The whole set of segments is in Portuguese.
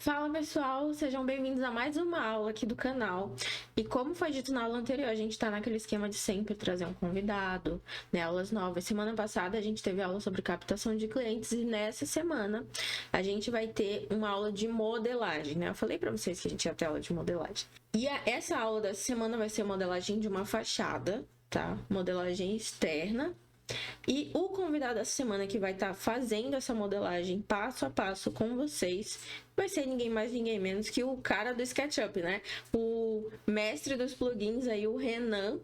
Fala pessoal, sejam bem-vindos a mais uma aula aqui do canal. E como foi dito na aula anterior, a gente está naquele esquema de sempre trazer um convidado, né? Aulas novas. Semana passada a gente teve aula sobre captação de clientes e nessa semana a gente vai ter uma aula de modelagem, né? Eu falei para vocês que a gente ia ter aula de modelagem. E essa aula dessa semana vai ser modelagem de uma fachada, tá? Modelagem externa. E o convidado essa semana que vai estar fazendo essa modelagem passo a passo com vocês vai ser ninguém mais, ninguém menos que o cara do SketchUp, né? O mestre dos plugins aí, o Renan.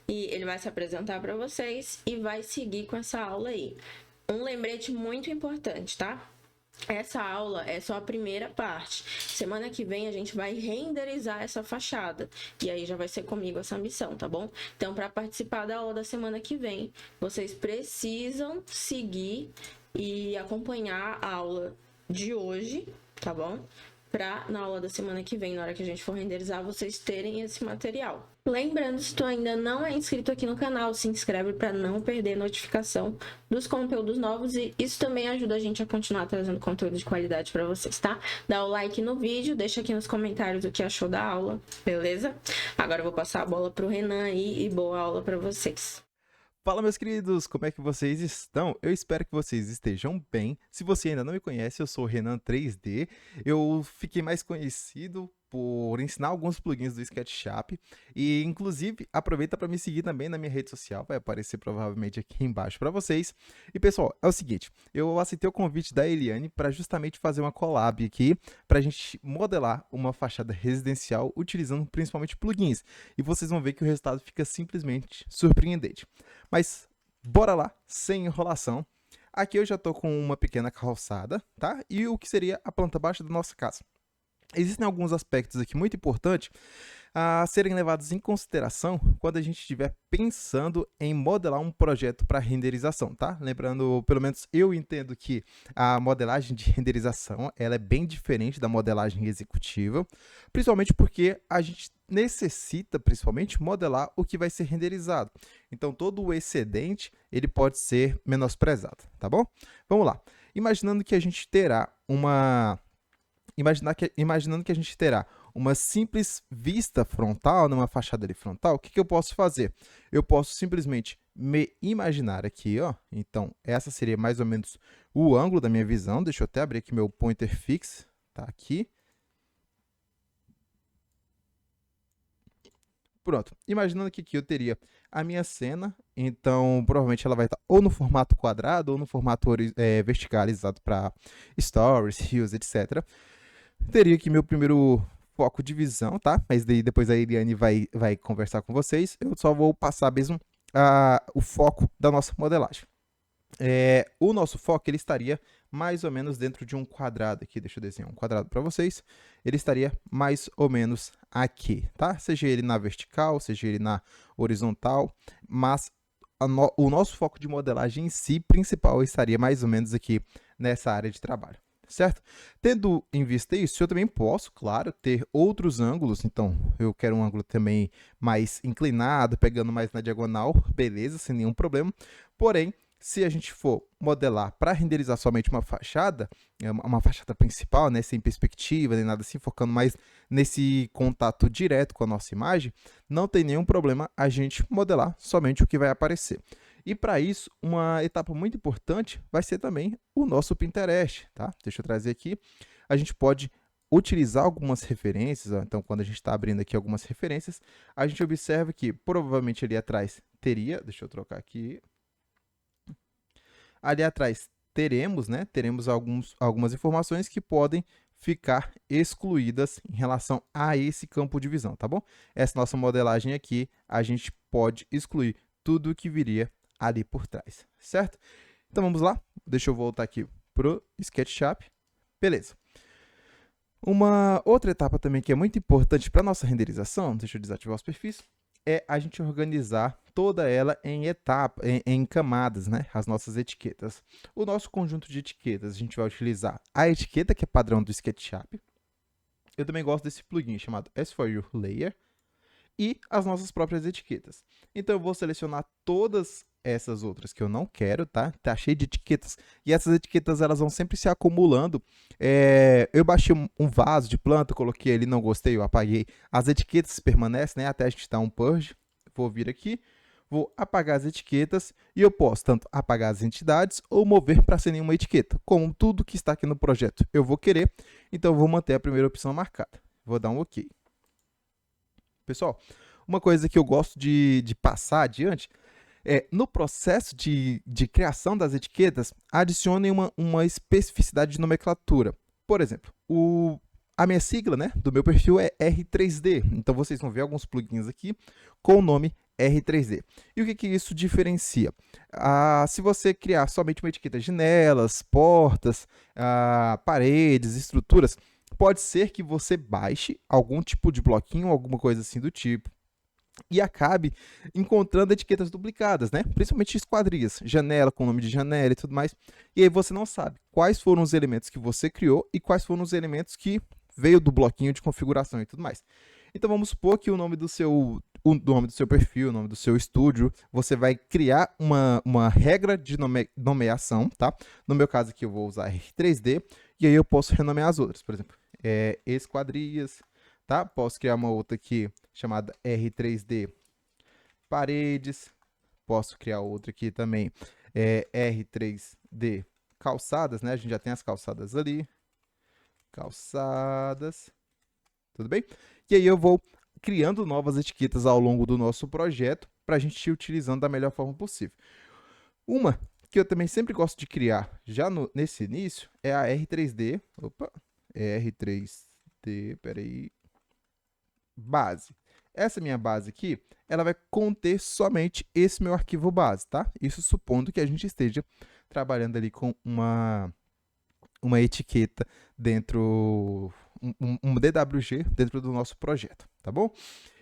E ele vai se apresentar para vocês e vai seguir com essa aula aí. Um lembrete muito importante, tá? Essa aula é só a primeira parte. Semana que vem a gente vai renderizar essa fachada. E aí já vai ser comigo essa missão, tá bom? Então, para participar da aula da semana que vem, vocês precisam seguir e acompanhar a aula de hoje, tá bom? Para na aula da semana que vem, na hora que a gente for renderizar, vocês terem esse material. Lembrando, se tu ainda não é inscrito aqui no canal, se inscreve para não perder notificação dos conteúdos novos e isso também ajuda a gente a continuar trazendo conteúdo de qualidade para vocês, tá? Dá o like no vídeo, deixa aqui nos comentários o que achou da aula, beleza? Agora eu vou passar a bola pro Renan aí e boa aula para vocês. Fala, meus queridos, como é que vocês estão? Eu espero que vocês estejam bem. Se você ainda não me conhece, eu sou o Renan 3D. Eu fiquei mais conhecido por ensinar alguns plugins do SketchUp e, inclusive, aproveita para me seguir também na minha rede social, vai aparecer provavelmente aqui embaixo para vocês. E, pessoal, é o seguinte, eu aceitei o convite da Eliane para justamente fazer uma collab aqui para a gente modelar uma fachada residencial utilizando principalmente plugins. E vocês vão ver que o resultado fica simplesmente surpreendente. Mas bora lá, sem enrolação. Aqui eu já estou com uma pequena calçada, tá? E o que seria a planta baixa da nossa casa. Existem alguns aspectos aqui muito importantes a serem levados em consideração quando a gente estiver pensando em modelar um projeto para renderização, tá? Lembrando, pelo menos eu entendo que a modelagem de renderização ela é bem diferente da modelagem executiva, principalmente porque a gente necessita, principalmente, modelar o que vai ser renderizado. Então, todo o excedente ele pode ser menosprezado, tá bom? Vamos lá. Imaginando que a gente terá imaginando que a gente terá uma simples vista frontal, numa fachada ali frontal, o que eu posso fazer? Eu posso simplesmente me imaginar aqui, ó. Então, essa seria mais ou menos o ângulo da minha visão. Deixa eu até abrir aqui meu pointer fix, tá aqui. Pronto, imaginando que aqui eu teria a minha cena, então provavelmente ela vai estar ou no formato quadrado ou no formato verticalizado para stories, reels, etc. Teria aqui meu primeiro foco de visão, tá? Mas daí depois a Eliane vai conversar com vocês. Eu só vou passar mesmo o foco da nossa modelagem. O nosso foco ele estaria mais ou menos dentro de um quadrado aqui. Deixa eu desenhar um quadrado para vocês. Ele estaria mais ou menos aqui, tá? Seja ele na vertical, seja ele na horizontal, mas o nosso foco de modelagem em si, principal, estaria mais ou menos aqui nessa área de trabalho. Certo? Tendo em vista isso, eu também posso, claro, ter outros ângulos. Então, eu quero um ângulo também mais inclinado, pegando mais na diagonal, beleza, sem nenhum problema. Porém, se a gente for modelar para renderizar somente uma fachada principal, né, sem perspectiva, nem nada assim, focando mais nesse contato direto com a nossa imagem, não tem nenhum problema a gente modelar somente o que vai aparecer. E para isso, uma etapa muito importante vai ser também o nosso Pinterest, tá? Deixa eu trazer aqui. A gente pode utilizar algumas referências, ó. Então, quando a gente está abrindo aqui algumas referências, a gente observa que provavelmente ali atrás teria, deixa eu trocar aqui, ali atrás teremos, né? Teremos algumas informações que podem ficar excluídas em relação a esse campo de visão, tá bom? Essa nossa modelagem aqui, a gente pode excluir tudo o que viria ali por trás, certo? Então vamos lá, deixa eu voltar aqui pro SketchUp, beleza. Uma outra etapa também que é muito importante para nossa renderização, deixa eu desativar os perfis, é a gente organizar toda ela em em camadas, né? As nossas etiquetas. O nosso conjunto de etiquetas, a gente vai utilizar a etiqueta que é padrão do SketchUp. Eu também gosto desse plugin chamado S4U Layer, e as nossas próprias etiquetas. Então, eu vou selecionar todas essas outras que eu não quero, tá? Tá cheio de etiquetas. E essas etiquetas, elas vão sempre se acumulando. Eu baixei um vaso de planta, coloquei ali, não gostei, eu apaguei. As etiquetas permanecem, né? Até a gente dar um purge. Vou vir aqui, vou apagar as etiquetas e eu posso tanto apagar as entidades ou mover para sem nenhuma etiqueta. Como tudo que está aqui no projeto eu vou querer, então eu vou manter a primeira opção marcada. Vou dar um OK. Pessoal, uma coisa que eu gosto de passar adiante no processo de criação das etiquetas, adicionem uma especificidade de nomenclatura. Por exemplo, a minha sigla, né, do meu perfil é R3D. Então, vocês vão ver alguns plugins aqui com o nome R3D. E o que isso diferencia? Se você criar somente uma etiqueta janelas, portas, paredes, estruturas, pode ser que você baixe algum tipo de bloquinho, alguma coisa assim do tipo, e acabe encontrando etiquetas duplicadas, né? Principalmente esquadrias, janela com nome de janela e tudo mais. E aí você não sabe quais foram os elementos que você criou e quais foram os elementos que veio do bloquinho de configuração e tudo mais. Então vamos supor que o nome do seu perfil, o nome do seu estúdio, você vai criar uma regra de nomeação, tá? No meu caso aqui eu vou usar R3D e aí eu posso renomear as outras, por exemplo, esquadrias, tá? Posso criar uma outra aqui chamada R3D paredes. Posso criar outra aqui também, R3D calçadas, né? A gente já tem as calçadas ali. Calçadas. Tudo bem? E aí eu vou criando novas etiquetas ao longo do nosso projeto para a gente ir utilizando da melhor forma possível. Uma que eu também sempre gosto de criar já nesse início é a R3D. Opa! R3D, peraí. Base. Essa minha base aqui, ela vai conter somente esse meu arquivo base, tá? Isso supondo que a gente esteja trabalhando ali com uma etiqueta dentro, um DWG dentro do nosso projeto, tá bom?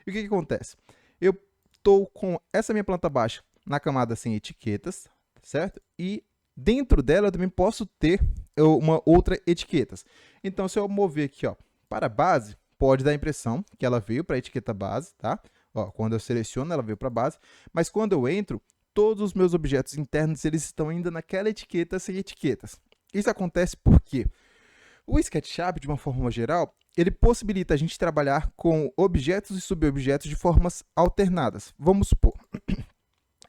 E o que acontece? Eu estou com essa minha planta baixa na camada sem etiquetas, certo? E dentro dela eu também posso ter uma outra etiquetas. Então, se eu mover aqui, ó, para base, pode dar a impressão que ela veio para a etiqueta base, tá? Ó, quando eu seleciono, ela veio para a base, mas quando eu entro, todos os meus objetos internos eles estão ainda naquela etiqueta sem etiquetas. Isso acontece porque o SketchUp, de uma forma geral, ele possibilita a gente trabalhar com objetos e subobjetos de formas alternadas. Vamos supor,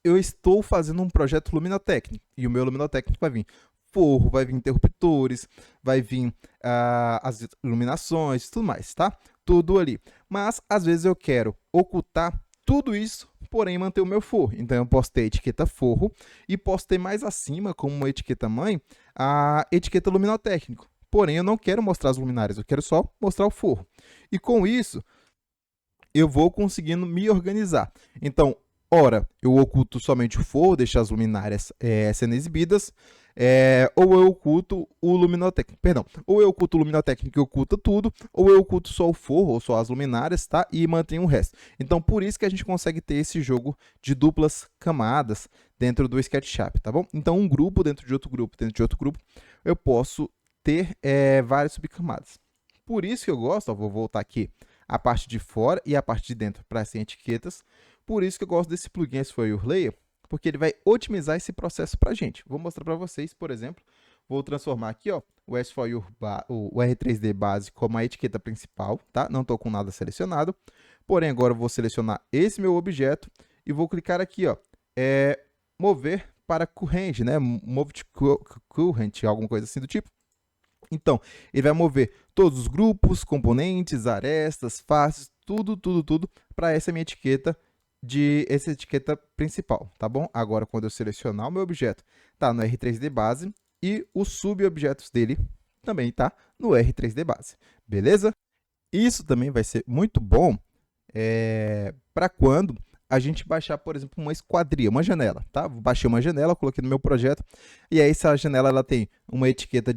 eu estou fazendo um projeto luminotécnico e o meu luminotécnico vai vir forro, vai vir interruptores, vai vir as iluminações e tudo mais, tá? Tudo ali. Mas, às vezes, eu quero ocultar tudo isso, porém manter o meu forro. Então, eu posso ter a etiqueta forro e posso ter mais acima, como uma etiqueta mãe, a etiqueta luminotécnico. Porém, eu não quero mostrar as luminárias, eu quero só mostrar o forro. E com isso, eu vou conseguindo me organizar. Então, ora, eu oculto somente o forro, deixo as luminárias sendo exibidas, ou eu oculto o luminotécnico, perdão, ou eu oculto o luminotécnico e oculta tudo, ou eu oculto só o forro, ou só as luminárias, tá? E mantenho o resto. Então, por isso que a gente consegue ter esse jogo de duplas camadas dentro do SketchUp, tá bom? Então, um grupo dentro de outro grupo, dentro de outro grupo, eu posso ter várias subcamadas. Por isso que eu gosto, ó, vou voltar aqui, a parte de fora e a parte de dentro para sem etiquetas. Por isso que eu gosto desse plugin S4U Layer, porque ele vai otimizar esse processo para a gente. Vou mostrar para vocês, por exemplo, vou transformar aqui ó, o S4U, o R3D base como a etiqueta principal, tá? Não estou com nada selecionado, porém agora eu vou selecionar esse meu objeto e vou clicar aqui, ó, mover para current, né? Move to current, alguma coisa assim do tipo. Então, ele vai mover todos os grupos, componentes, arestas, faces, tudo para essa minha etiqueta essa etiqueta principal, tá bom? Agora, quando eu selecionar o meu objeto, tá no R3D base e os subobjetos dele também tá no R3D base, beleza? Isso também vai ser muito bom para quando a gente baixar, por exemplo, uma esquadria, uma janela, tá? Baixei uma janela, coloquei no meu projeto, e aí essa janela ela tem uma etiqueta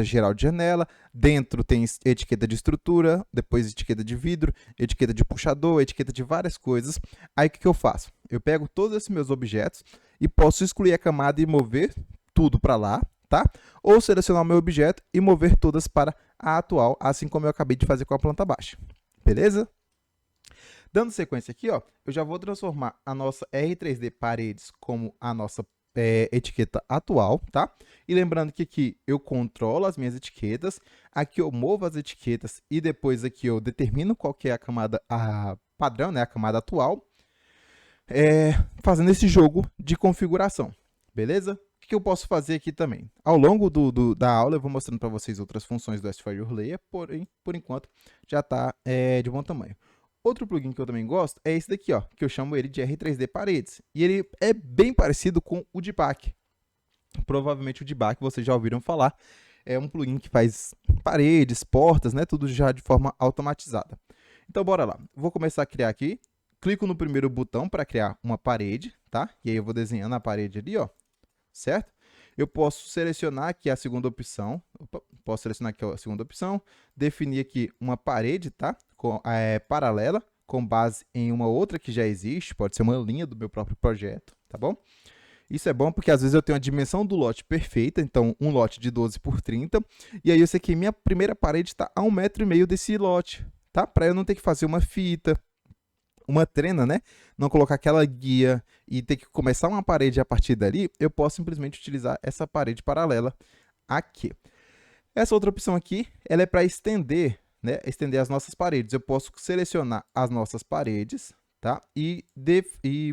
geral de janela, dentro tem etiqueta de estrutura, depois etiqueta de vidro, etiqueta de puxador, etiqueta de várias coisas. Aí o que eu faço? Eu pego todos esses meus objetos e posso excluir a camada e mover tudo para lá, tá? Ou selecionar o meu objeto e mover todas para a atual, assim como eu acabei de fazer com a planta baixa. Beleza? Dando sequência aqui, ó, eu já vou transformar a nossa R3D Paredes como a nossa etiqueta atual, tá? E lembrando que aqui eu controlo as minhas etiquetas, aqui eu movo as etiquetas e depois aqui eu determino qual que é a camada padrão, né? A camada atual, fazendo esse jogo de configuração, beleza? O que eu posso fazer aqui também? Ao longo da aula eu vou mostrando para vocês outras funções do S4 Layer, porém, por enquanto, já está de bom tamanho. Outro plugin que eu também gosto é esse daqui, ó, que eu chamo ele de R3D Paredes. E ele é bem parecido com o Dbac. Provavelmente o Dbac vocês já ouviram falar. É um plugin que faz paredes, portas, né, tudo já de forma automatizada. Então, bora lá. Vou começar a criar aqui. Clico no primeiro botão para criar uma parede, tá? E aí eu vou desenhando a parede ali, ó, certo? Eu posso selecionar aqui a segunda opção. Posso selecionar aqui a segunda opção, definir aqui uma parede, tá? Paralela, com base em uma outra que já existe, pode ser uma linha do meu próprio projeto, tá bom? Isso é bom porque às vezes eu tenho a dimensão do lote perfeita, então um lote de 12 por 30, e aí eu sei que minha primeira parede está a 1,5 m desse lote, tá? Para eu não ter que fazer uma fita, uma trena, né? Não colocar aquela guia e ter que começar uma parede a partir dali, eu posso simplesmente utilizar essa parede paralela aqui. Essa outra opção aqui, ela é para estender, né? Estender as nossas paredes. Eu posso selecionar as nossas paredes, tá? E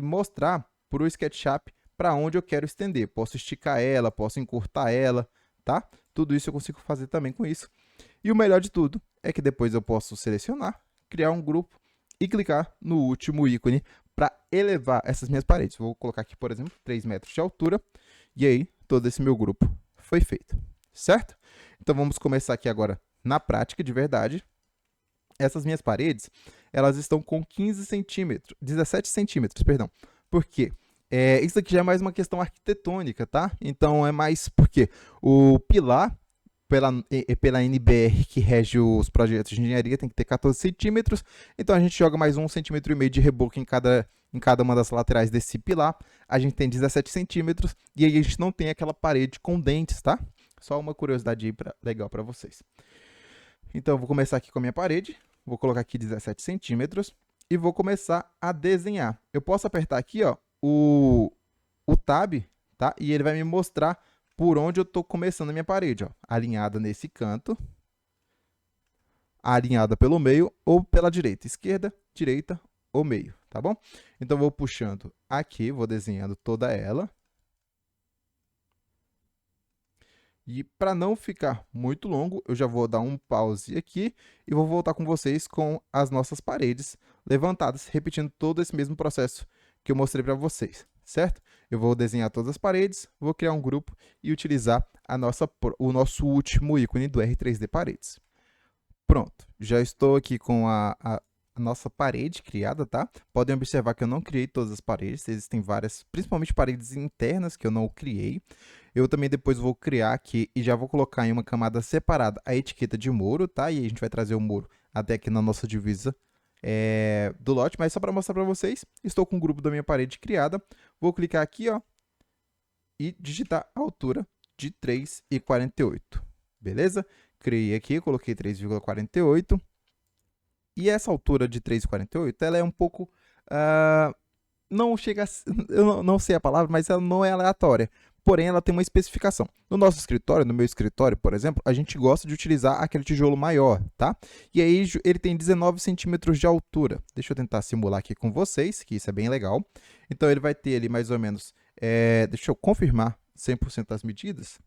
mostrar para o SketchUp para onde eu quero estender. Posso esticar ela, posso encurtar ela, tá? Tudo isso eu consigo fazer também com isso. E o melhor de tudo é que depois eu posso selecionar, criar um grupo e clicar no último ícone para elevar essas minhas paredes. Vou colocar aqui, por exemplo, 3 metros de altura. E aí, todo esse meu grupo foi feito, certo? Então, vamos começar aqui agora na prática, de verdade. Essas minhas paredes, elas estão com 17 centímetros, perdão. Por quê? Isso aqui já é mais uma questão arquitetônica, tá? Então, é mais porque o pilar pela NBR que rege os projetos de engenharia tem que ter 14 centímetros, então a gente joga mais 1,5 cm de reboco em cada uma das laterais desse pilar, a gente tem 17 centímetros e aí a gente não tem aquela parede com dentes, tá? Só uma curiosidade aí legal para vocês. Então eu vou começar aqui com a minha parede, vou colocar aqui 17 centímetros e vou começar a desenhar. Eu posso apertar aqui, ó, o Tab, tá? E ele vai me mostrar por onde eu estou começando a minha parede, ó, alinhada nesse canto, alinhada pelo meio ou pela direita, esquerda, direita ou meio, tá bom? Então, vou puxando aqui, vou desenhando toda ela. E para não ficar muito longo, eu já vou dar um pause aqui e vou voltar com vocês com as nossas paredes levantadas, repetindo todo esse mesmo processo que eu mostrei para vocês, certo? Eu vou desenhar todas as paredes, vou criar um grupo e utilizar o nosso último ícone do R3D Paredes. Pronto, já estou aqui com a nossa parede criada, tá? Podem observar que eu não criei todas as paredes, existem várias, principalmente paredes internas que eu não criei. Eu também depois vou criar aqui e já vou colocar em uma camada separada a etiqueta de muro, tá? E a gente vai trazer o muro até aqui na nossa divisa do lote, mas só para mostrar para vocês, estou com o grupo da minha parede criada, vou clicar aqui, ó, e digitar a altura de 3,48, beleza? Criei aqui, coloquei 3,48, e essa altura de 3,48, ela é um pouco, não chega a, eu não sei a palavra, mas ela não é aleatória. Porém, ela tem uma especificação. No nosso escritório, no meu escritório, por exemplo, a gente gosta de utilizar aquele tijolo maior, tá? E aí ele tem 19 centímetros de altura. Deixa eu tentar simular aqui com vocês, que isso é bem legal. Então, ele vai ter ali mais ou menos, deixa eu confirmar 100% as medidas.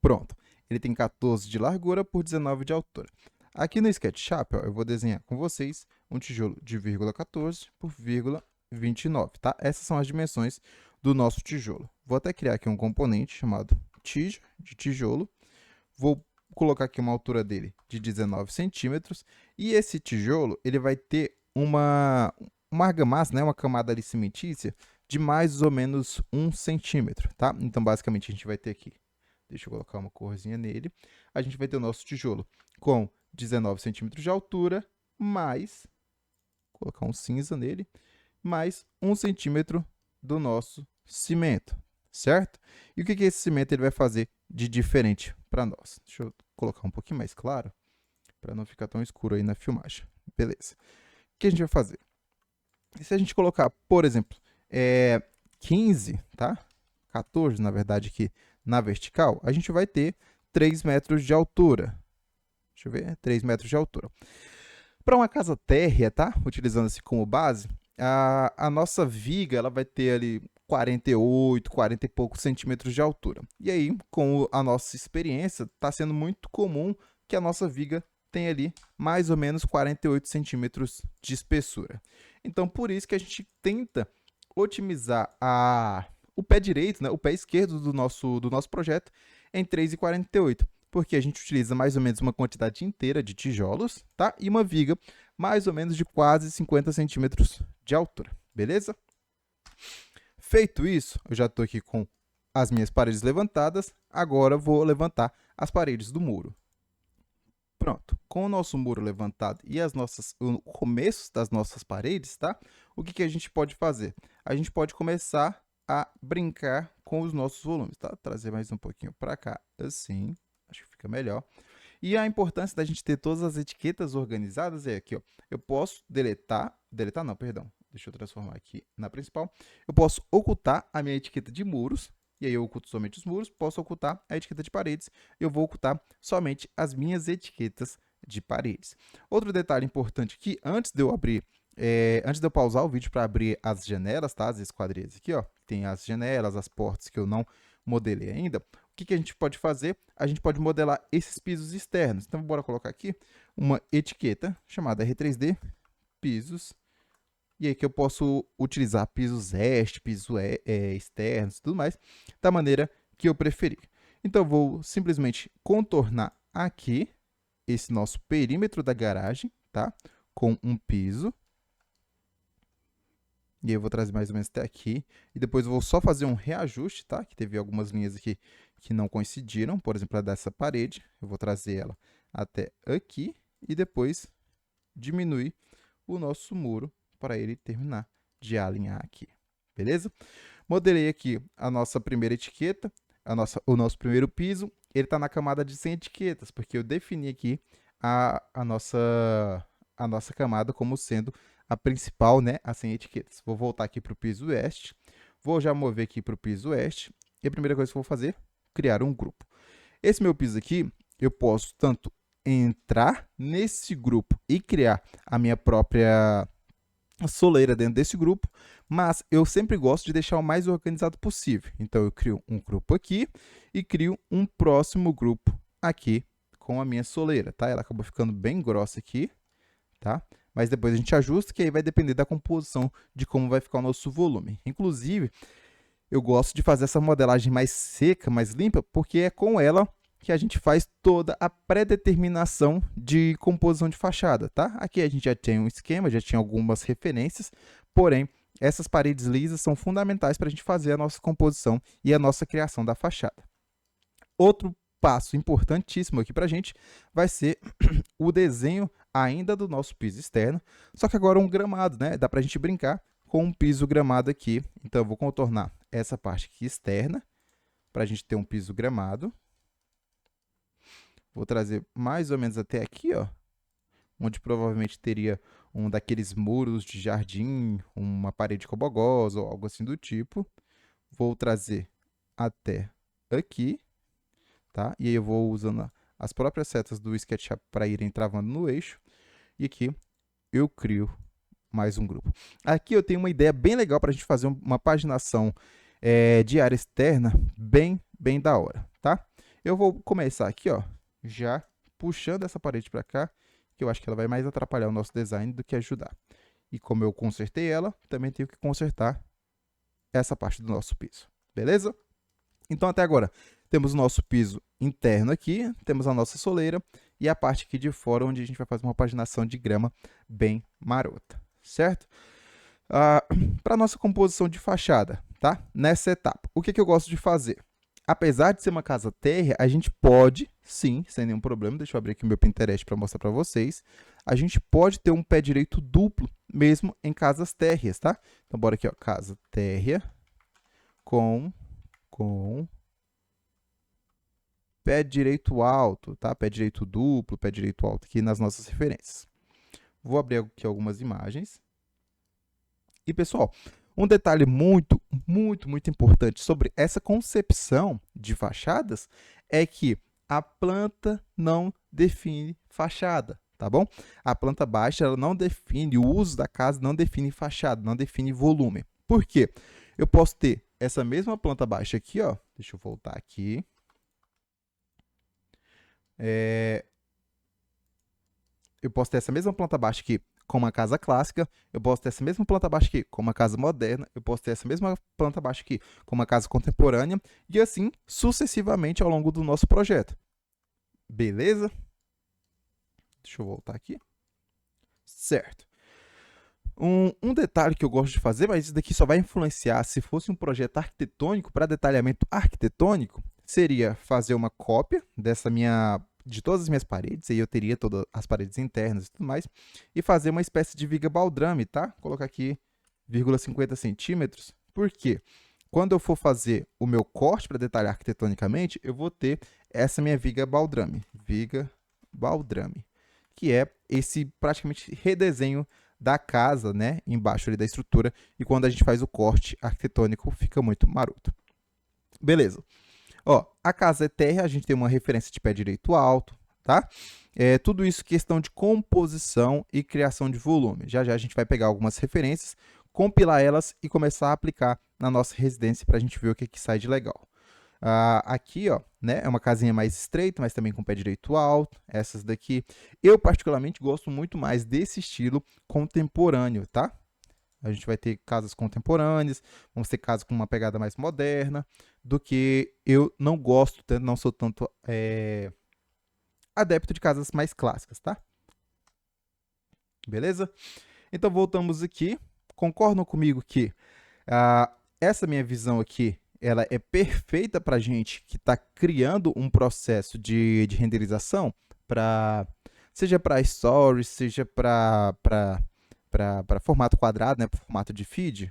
Pronto. Ele tem 14 de largura por 19 de altura. Aqui no SketchUp, ó, eu vou desenhar com vocês um tijolo de 0,14 por 0,29, tá? Essas são as dimensões do nosso tijolo. Vou até criar aqui um componente chamado de tijolo. Vou colocar aqui uma altura dele de 19 centímetros. E esse tijolo, ele vai ter uma argamassa, né, uma camada ali cimentícia de mais ou menos 1 centímetro, tá? Então, basicamente, a gente vai ter aqui, deixa eu colocar uma corzinha nele, a gente vai ter o nosso tijolo com 19 centímetros de altura, mais, vou colocar um cinza nele, mais 1 centímetro do nosso cimento, certo? E o que esse cimento ele vai fazer de diferente para nós? Deixa eu colocar um pouquinho mais claro, para não ficar tão escuro aí na filmagem. Beleza. O que a gente vai fazer? E se a gente colocar, por exemplo, 15, tá? 14, na verdade, aqui na vertical, a gente vai ter 3 metros de altura. Deixa eu ver, 3 metros de altura. Para uma casa térrea, tá? Utilizando-se como base, a nossa viga ela vai ter ali 48, 40 e poucos centímetros de altura. E aí, com a nossa experiência, está sendo muito comum que a nossa viga tenha ali mais ou menos 48 centímetros de espessura. Então, por isso que a gente tenta otimizar o pé direito, né, o pé esquerdo do nosso projeto em 3,48, porque a gente utiliza mais ou menos uma quantidade inteira de tijolos, tá? E uma viga mais ou menos de quase 50 centímetros de altura, beleza? Feito isso, eu já estou aqui com as minhas paredes levantadas, agora vou levantar as paredes do muro. Pronto, com o nosso muro levantado e o começo das nossas paredes, tá? O que a gente pode fazer? A gente pode começar a brincar com os nossos volumes, tá? Trazer mais um pouquinho para cá, assim, acho que fica melhor. E a importância da gente ter todas as etiquetas organizadas é aqui, ó. Eu posso deletar não, perdão. Deixa eu transformar aqui na principal. Eu posso ocultar a minha etiqueta de muros, e aí eu oculto somente os muros, posso ocultar a etiqueta de paredes, eu vou ocultar somente as minhas etiquetas de paredes. Outro detalhe importante aqui, antes de eu pausar o vídeo para abrir as janelas, tá? As esquadrias aqui, ó, tem as janelas, as portas que eu não modelei ainda. O que a gente pode fazer? A gente pode modelar esses pisos externos. Então, bora colocar aqui uma etiqueta chamada R3D, pisos. E aí que eu posso utilizar pisos pisos externos e tudo mais, da maneira que eu preferir. Então, eu vou simplesmente contornar aqui esse nosso perímetro da garagem, tá? Com um piso. E aí eu vou trazer mais ou menos até aqui. E depois eu vou só fazer um reajuste, tá? Que teve algumas linhas aqui que não coincidiram. Por exemplo, a dessa parede. Eu vou trazer ela até aqui. E depois diminuir o nosso muro para ele terminar de alinhar aqui. Beleza? Modelei aqui a nossa primeira etiqueta. O nosso primeiro piso. Ele está na camada de 100 etiquetas. Porque eu defini aqui a nossa camada como sendo a principal, né, a 100 etiquetas. Vou voltar aqui para o piso oeste, vou já mover aqui para o piso oeste, e a primeira coisa que eu vou fazer, criar um grupo. Esse meu piso aqui, eu posso tanto entrar nesse grupo e criar a minha própria soleira dentro desse grupo, mas eu sempre gosto de deixar o mais organizado possível. Então, eu crio um grupo aqui e crio um próximo grupo aqui com a minha soleira, tá? Ela acabou ficando bem grossa aqui, tá? Mas depois a gente ajusta, que aí vai depender da composição de como vai ficar o nosso volume. Inclusive, eu gosto de fazer essa modelagem mais seca, mais limpa, porque é com ela que a gente faz toda a pré-determinação de composição de fachada, tá? Aqui a gente já tem um esquema, já tinha algumas referências, porém, essas paredes lisas são fundamentais para a gente fazer a nossa composição e a nossa criação da fachada. Outro passo importantíssimo aqui para a gente vai ser o desenho ainda do nosso piso externo, só que agora um gramado, né? Dá para a gente brincar com um piso gramado aqui. Então, eu vou contornar essa parte aqui externa para a gente ter um piso gramado. Vou trazer mais ou menos até aqui, ó, onde provavelmente teria um daqueles muros de jardim, uma parede cobogosa ou algo assim do tipo. Vou trazer até aqui, tá? E aí eu vou usando as próprias setas do SketchUp para irem travando no eixo. E aqui eu crio mais um grupo. Aqui eu tenho uma ideia bem legal para a gente fazer uma paginação de área externa bem da hora, tá? Eu vou começar aqui, ó, já puxando essa parede para cá, que eu acho que ela vai mais atrapalhar o nosso design do que ajudar. E como eu consertei ela, também tenho que consertar essa parte do nosso piso, beleza? Então, até agora, temos o nosso piso interno aqui, temos a nossa soleira e a parte aqui de fora, onde a gente vai fazer uma paginação de grama bem marota, certo? Para a nossa composição de fachada, tá? Nessa etapa, o que eu gosto de fazer? Apesar de ser uma casa térrea, a gente pode, sim, sem nenhum problema, deixa eu abrir aqui o meu Pinterest para mostrar para vocês, a gente pode ter um pé direito duplo, mesmo em casas térreas, tá? Então, bora aqui, ó, casa térrea com pé direito alto, tá? Pé direito duplo, pé direito alto aqui nas nossas referências. Vou abrir aqui algumas imagens. E, pessoal, um detalhe muito, muito, muito importante sobre essa concepção de fachadas é que a planta não define fachada, tá bom? A planta baixa, ela não define, o uso da casa não define fachada, não define volume. Por quê? Eu posso ter essa mesma planta baixa aqui, ó. Deixa eu voltar aqui. Eu posso ter essa mesma planta baixa aqui com uma casa clássica, eu posso ter essa mesma planta baixa aqui com uma casa moderna, eu posso ter essa mesma planta baixa aqui com uma casa contemporânea, e assim sucessivamente ao longo do nosso projeto. Beleza? Deixa eu voltar aqui. Certo. Um detalhe que eu gosto de fazer, mas isso daqui só vai influenciar se fosse um projeto arquitetônico, para detalhamento arquitetônico, seria fazer uma cópia de todas as minhas paredes, aí eu teria todas as paredes internas e tudo mais, e fazer uma espécie de viga baldrame, tá? Colocar aqui 0,50 centímetros. Por quê? Quando eu for fazer o meu corte para detalhar arquitetonicamente, eu vou ter essa minha viga baldrame, que é esse praticamente redesenho da casa, né, embaixo ali da estrutura, e quando a gente faz o corte arquitetônico fica muito maroto. Beleza. Ó, a casa é térrea, a gente tem uma referência de pé direito alto, tá? Tudo isso questão de composição e criação de volume. Já já a gente vai pegar algumas referências, compilar elas e começar a aplicar na nossa residência para a gente ver o que sai de legal. Aqui, ó, né, é uma casinha mais estreita, mas também com pé direito alto. Essas daqui, eu particularmente gosto muito mais desse estilo contemporâneo, tá? A gente vai ter casas contemporâneas, vamos ter casas com uma pegada mais moderna, do que eu não gosto tanto, não sou tanto adepto de casas mais clássicas, tá? Beleza? Então, voltamos aqui. Concordam comigo que essa minha visão aqui, ela é perfeita para a gente que está criando um processo de renderização, seja para stories, seja para formato quadrado, né, para formato de feed.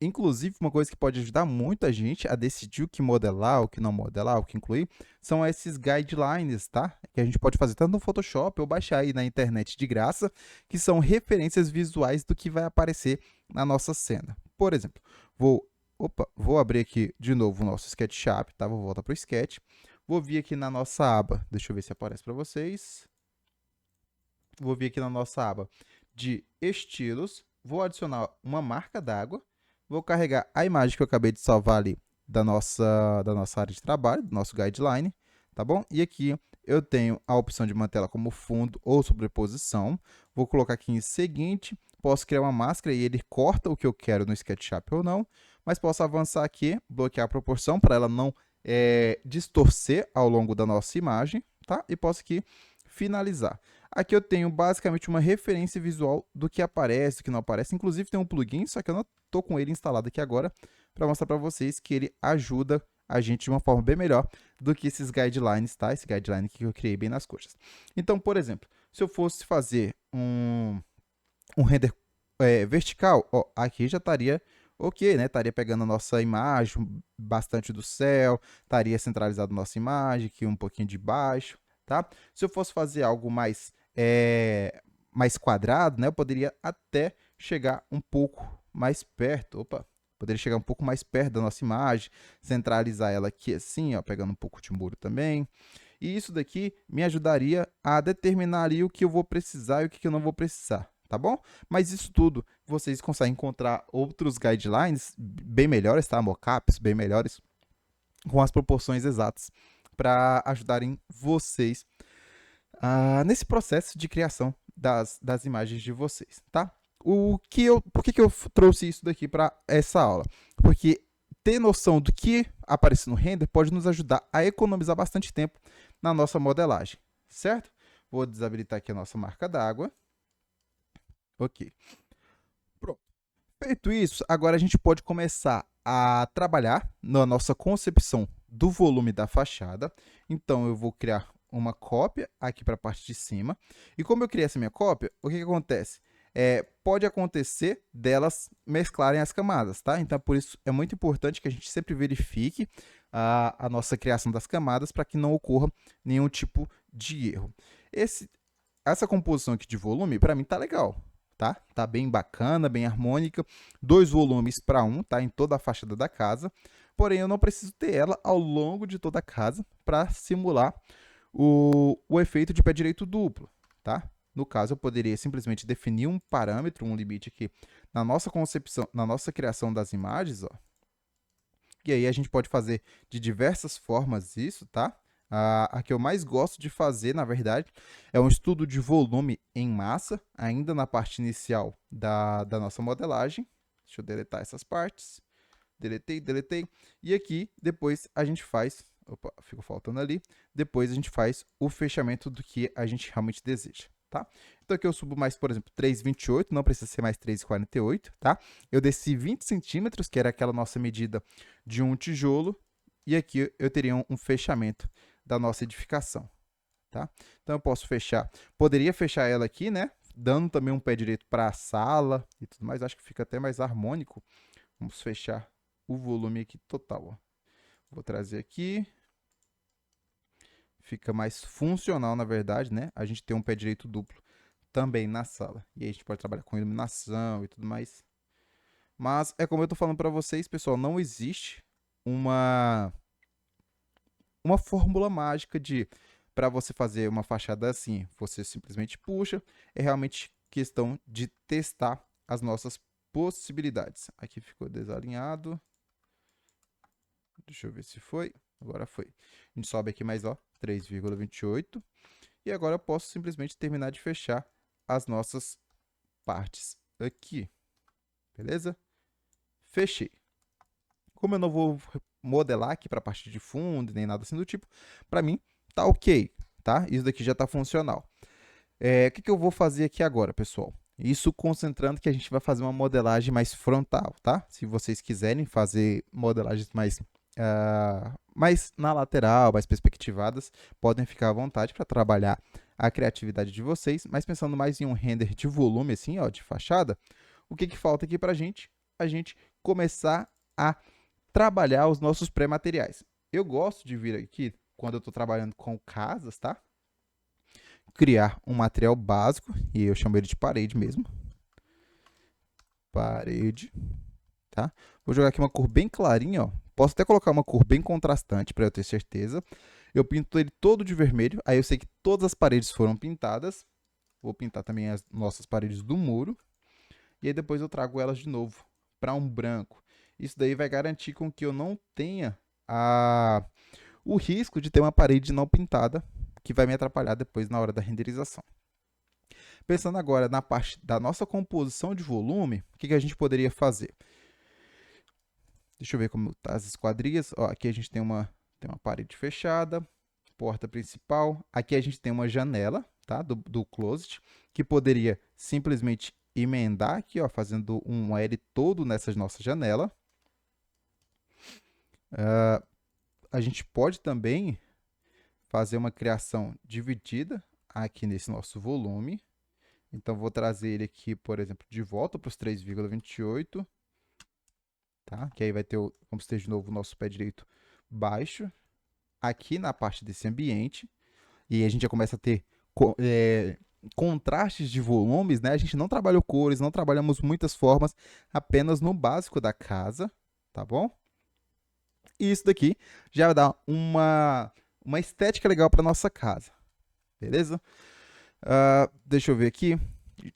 Inclusive, uma coisa que pode ajudar muito a gente a decidir o que modelar, o que não modelar, o que incluir, são esses guidelines, tá? Que a gente pode fazer tanto no Photoshop ou baixar aí na internet de graça, que são referências visuais do que vai aparecer na nossa cena. Por exemplo, vou abrir aqui de novo o nosso SketchUp, tá? Vou voltar para o Sketch. Vou vir aqui na nossa aba, deixa eu ver se aparece para vocês. Vou vir aqui na nossa aba de estilos, vou adicionar uma marca d'água, vou carregar a imagem que eu acabei de salvar ali da nossa área de trabalho, do nosso guideline, tá bom? E aqui eu tenho a opção de manter ela como fundo ou sobreposição. Vou colocar aqui em seguinte, posso criar uma máscara e ele corta o que eu quero no SketchUp ou não, mas posso avançar aqui, bloquear a proporção para ela não distorcer ao longo da nossa imagem, tá? E posso aqui finalizar. Aqui eu tenho basicamente uma referência visual do que aparece, do que não aparece. Inclusive tem um plugin, só que eu não estou com ele instalado aqui agora, para mostrar para vocês que ele ajuda a gente de uma forma bem melhor do que esses guidelines, tá? Esse guideline que eu criei bem nas coxas. Então, por exemplo, se eu fosse fazer um render vertical, ó, aqui já estaria ok, né? Estaria pegando a nossa imagem, bastante do céu, estaria centralizado a nossa imagem, aqui um pouquinho de baixo, tá? Se eu fosse fazer algo mais quadrado, né? Eu poderia até chegar um pouco mais perto, poderia chegar um pouco mais perto da nossa imagem, centralizar ela aqui assim, ó, pegando um pouco de muro também. E isso daqui me ajudaria a determinar ali o que eu vou precisar e o que eu não vou precisar, tá bom? Mas isso tudo, vocês conseguem encontrar outros guidelines bem melhores, tá? Mockups bem melhores, com as proporções exatas, para ajudarem vocês nesse processo de criação das imagens de vocês, tá? Por que eu trouxe isso daqui para essa aula? Porque ter noção do que aparece no render pode nos ajudar a economizar bastante tempo na nossa modelagem, certo? Vou desabilitar aqui a nossa marca d'água. Ok. Pronto. Feito isso, agora a gente pode começar a trabalhar na nossa concepção do volume da fachada. Então, eu vou criar uma cópia aqui para a parte de cima. E como eu criei essa minha cópia, o que acontece? Pode acontecer delas mesclarem as camadas, tá? Então, por isso, é muito importante que a gente sempre verifique a nossa criação das camadas para que não ocorra nenhum tipo de erro. Essa composição aqui de volume, para mim, tá legal. tá? Tá bem bacana, bem harmônica. 2 volumes para 1, tá? Em toda a fachada da casa. Porém, eu não preciso ter ela ao longo de toda a casa para simular o efeito de pé direito duplo, tá? No caso, eu poderia simplesmente definir um parâmetro, um limite aqui na nossa concepção, na nossa criação das imagens, ó. E aí a gente pode fazer de diversas formas isso, tá? A que eu mais gosto de fazer, na verdade, é um estudo de volume em massa, ainda na parte inicial da nossa modelagem. Deixa eu deletar essas partes. Deletei. E aqui, depois a gente faz... Opa, ficou faltando ali. Depois a gente faz o fechamento do que a gente realmente deseja, tá? Então aqui eu subo mais, por exemplo, 3,28, não precisa ser mais 3,48, tá? Eu desci 20 centímetros, que era aquela nossa medida de um tijolo, e aqui eu teria um fechamento da nossa edificação, tá? Então eu posso fechar, poderia fechar ela aqui, né? Dando também um pé direito para a sala e tudo mais, acho que fica até mais harmônico. Vamos fechar o volume aqui total, ó. Vou trazer aqui. Fica mais funcional, na verdade, né? A gente tem um pé direito duplo também na sala. E aí a gente pode trabalhar com iluminação e tudo mais. Mas é como eu tô falando para vocês, pessoal, não existe uma fórmula mágica de para você fazer uma fachada assim, você simplesmente puxa. É realmente questão de testar as nossas possibilidades. Aqui ficou desalinhado. Deixa eu ver se foi. Agora foi. A gente sobe aqui mais, ó, 3,28. E agora eu posso simplesmente terminar de fechar as nossas partes aqui. Beleza? Fechei. Como eu não vou modelar aqui para a parte de fundo, nem nada assim do tipo, para mim tá ok, tá? Isso daqui já tá funcional. O que eu vou fazer aqui agora, pessoal? Isso concentrando que a gente vai fazer uma modelagem mais frontal, tá? Se vocês quiserem fazer modelagens mais na lateral, mais perspectivadas, podem ficar à vontade para trabalhar a criatividade de vocês, mas pensando mais em um render de volume, assim, ó, de fachada, o que falta aqui para a gente? A gente começar a trabalhar os nossos pré-materiais. Eu gosto de vir aqui, quando eu estou trabalhando com casas, tá? Criar um material básico, e eu chamo ele de parede mesmo. Parede, tá? Vou jogar aqui uma cor bem clarinha, ó. Posso até colocar uma cor bem contrastante para eu ter certeza. Eu pinto ele todo de vermelho, aí eu sei que todas as paredes foram pintadas. Vou pintar também as nossas paredes do muro. E aí depois eu trago elas de novo para um branco. Isso daí vai garantir com que eu não tenha o risco de ter uma parede não pintada, que vai me atrapalhar depois na hora da renderização. Pensando agora na parte da nossa composição de volume, o que a gente poderia fazer? Deixa eu ver como tá as esquadrias. Ó, aqui a gente tem uma parede fechada, porta principal. Aqui a gente tem uma janela, tá? Do closet, que poderia simplesmente emendar aqui, ó, fazendo um L todo nessa nossa janela. A gente pode também fazer uma criação dividida aqui nesse nosso volume. Então, vou trazer ele aqui, por exemplo, de volta para os 3,28. Tá? Que aí vai ter, vamos ter de novo o nosso pé direito baixo. Aqui na parte desse ambiente. E aí a gente já começa a ter contrastes de volumes, né? A gente não trabalhou cores, não trabalhamos muitas formas, apenas no básico da casa, tá bom? E isso daqui já dá uma estética legal para nossa casa, beleza? Deixa eu ver aqui.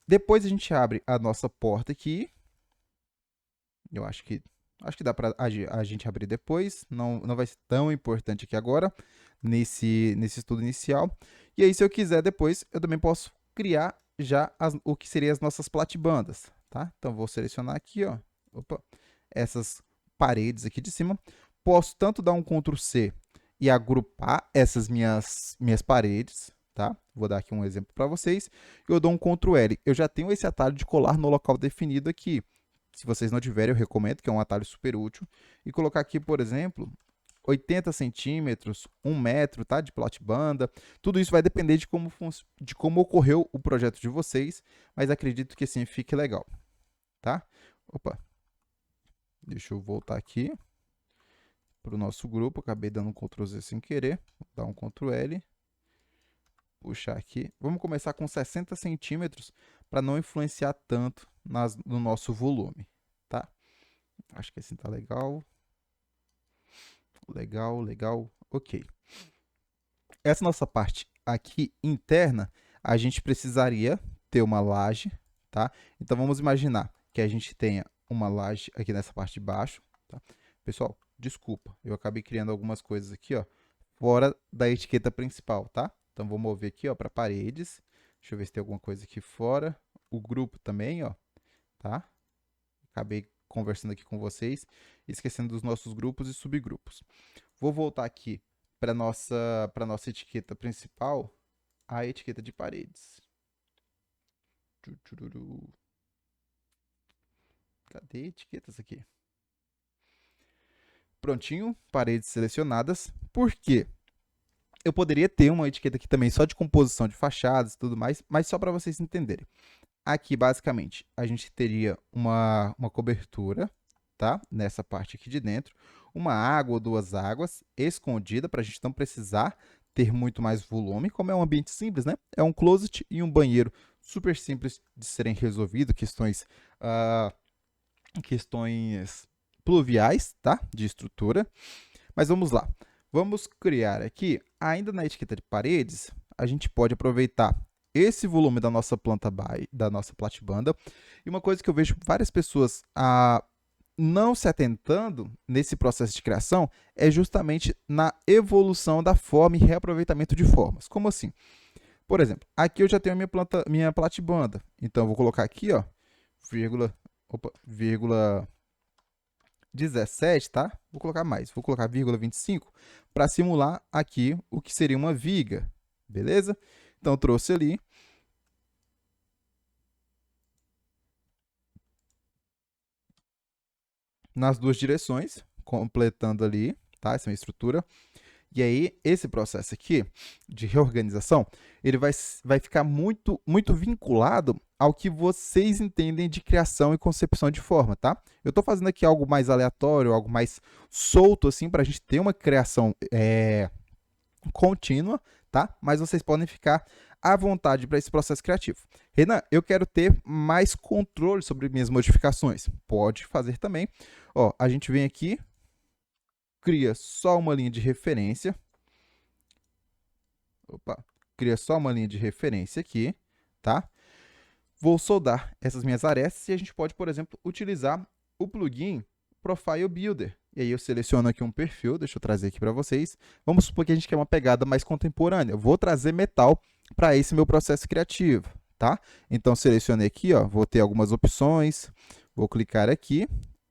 Depois a gente abre a nossa porta aqui. Eu acho que dá para a gente abrir depois. Não vai ser tão importante aqui agora, nesse estudo inicial. E aí, se eu quiser depois, eu também posso criar já o que seriam as nossas platibandas, tá? Então, vou selecionar aqui, ó, essas paredes aqui de cima. Posso tanto dar um Ctrl+C e agrupar essas minhas paredes, tá? Vou dar aqui um exemplo para vocês. Eu dou um Ctrl+L. Eu já tenho esse atalho de colar no local definido aqui. Se vocês não tiverem, eu recomendo, que é um atalho super útil. E colocar aqui, por exemplo, 80 centímetros, 1 metro, tá? De platibanda. Tudo isso vai depender de como ocorreu o projeto de vocês, mas acredito que assim fique legal, tá? Opa, deixa eu voltar aqui para o nosso grupo. Acabei dando um Ctrl+Z sem querer. Vou dar um Ctrl+L. Puxar aqui. Vamos começar com 60 centímetros para não influenciar tanto no nosso volume, tá? Acho que assim tá legal. Legal, legal, ok. Essa nossa parte aqui interna, a gente precisaria ter uma laje, tá? Então vamos imaginar que a gente tenha uma laje aqui nessa parte de baixo, tá? Pessoal, desculpa, eu acabei criando algumas coisas aqui, ó, fora da etiqueta principal, tá? Então vou mover aqui, ó, para paredes. Deixa eu ver se tem alguma coisa aqui fora. O grupo também, ó, tá? Acabei conversando aqui com vocês, esquecendo dos nossos grupos e subgrupos. Vou voltar aqui para nossa etiqueta principal, a etiqueta de paredes. Cadê etiquetas aqui? Prontinho, paredes selecionadas. Por quê? Eu poderia ter uma etiqueta aqui também só de composição de fachadas e tudo mais, mas só para vocês entenderem. Aqui, basicamente, a gente teria uma cobertura, tá? Nessa parte aqui de dentro. Uma água ou duas águas escondida, para a gente não precisar ter muito mais volume. Como é um ambiente simples, né? É um closet e um banheiro super simples de serem resolvidos. Questões pluviais, tá? De estrutura. Mas vamos lá. Vamos criar aqui, ainda na etiqueta de paredes, a gente pode aproveitar esse volume da nossa da nossa platibanda. E uma coisa que eu vejo várias pessoas não se atentando nesse processo de criação é justamente na evolução da forma e reaproveitamento de formas. Como assim? Por exemplo, aqui eu já tenho a minha platibanda. Então eu vou colocar aqui, ó, vírgula 17, tá? Vou colocar mais, vou colocar vírgula 25 para simular aqui o que seria uma viga, beleza? Então eu trouxe ali. Nas duas direções, completando ali, tá? Essa é uma estrutura. E aí, esse processo aqui de reorganização, ele vai ficar muito vinculado ao que vocês entendem de criação e concepção de forma, tá? Eu estou fazendo aqui algo mais aleatório, algo mais solto, assim, para a gente ter uma criação contínua, tá? Mas vocês podem ficar à vontade para esse processo criativo. Renan, eu quero ter mais controle sobre minhas modificações. Pode fazer também. Ó, a gente vem aqui, cria só uma linha de referência. Opa, cria só uma linha de referência aqui, tá? Vou soldar essas minhas arestas e a gente pode, por exemplo, utilizar o plugin Profile Builder. E aí eu seleciono aqui um perfil, deixa eu trazer aqui para vocês. Vamos supor que a gente quer uma pegada mais contemporânea. Eu vou trazer metal para esse meu processo criativo, tá? Então selecionei aqui, ó, vou ter algumas opções, vou clicar aqui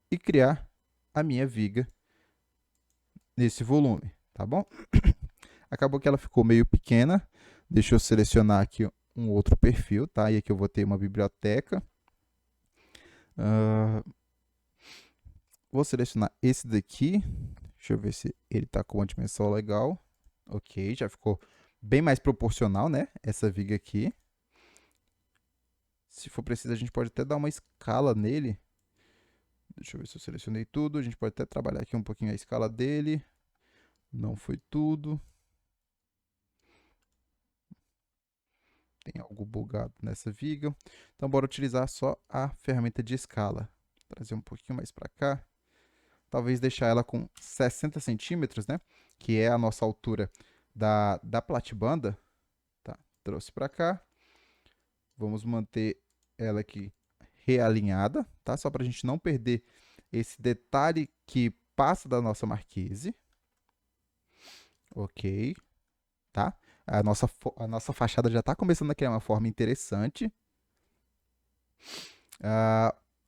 e criar a minha viga nesse volume, tá bom? Acabou que ela ficou meio pequena. Deixa eu selecionar aqui um outro perfil, tá? E aqui eu vou ter uma biblioteca. Vou selecionar esse daqui. Deixa eu ver se ele está com uma dimensão legal. Ok, já ficou bem mais proporcional, né? Essa viga aqui. Se for preciso, a gente pode até dar uma escala nele. Deixa eu ver se eu selecionei tudo. A gente pode até trabalhar aqui um pouquinho a escala dele. Não foi tudo. Tem algo bugado nessa viga. Então, bora utilizar só a ferramenta de escala. Trazer um pouquinho mais para cá. Talvez deixar ela com 60 centímetros, né? Que é a nossa altura da platibanda. Tá, trouxe para cá. Vamos manter ela aqui realinhada, tá? Só para a gente não perder esse detalhe que passa da nossa marquise. Ok, tá? A nossa fachada já está começando a criar uma forma interessante.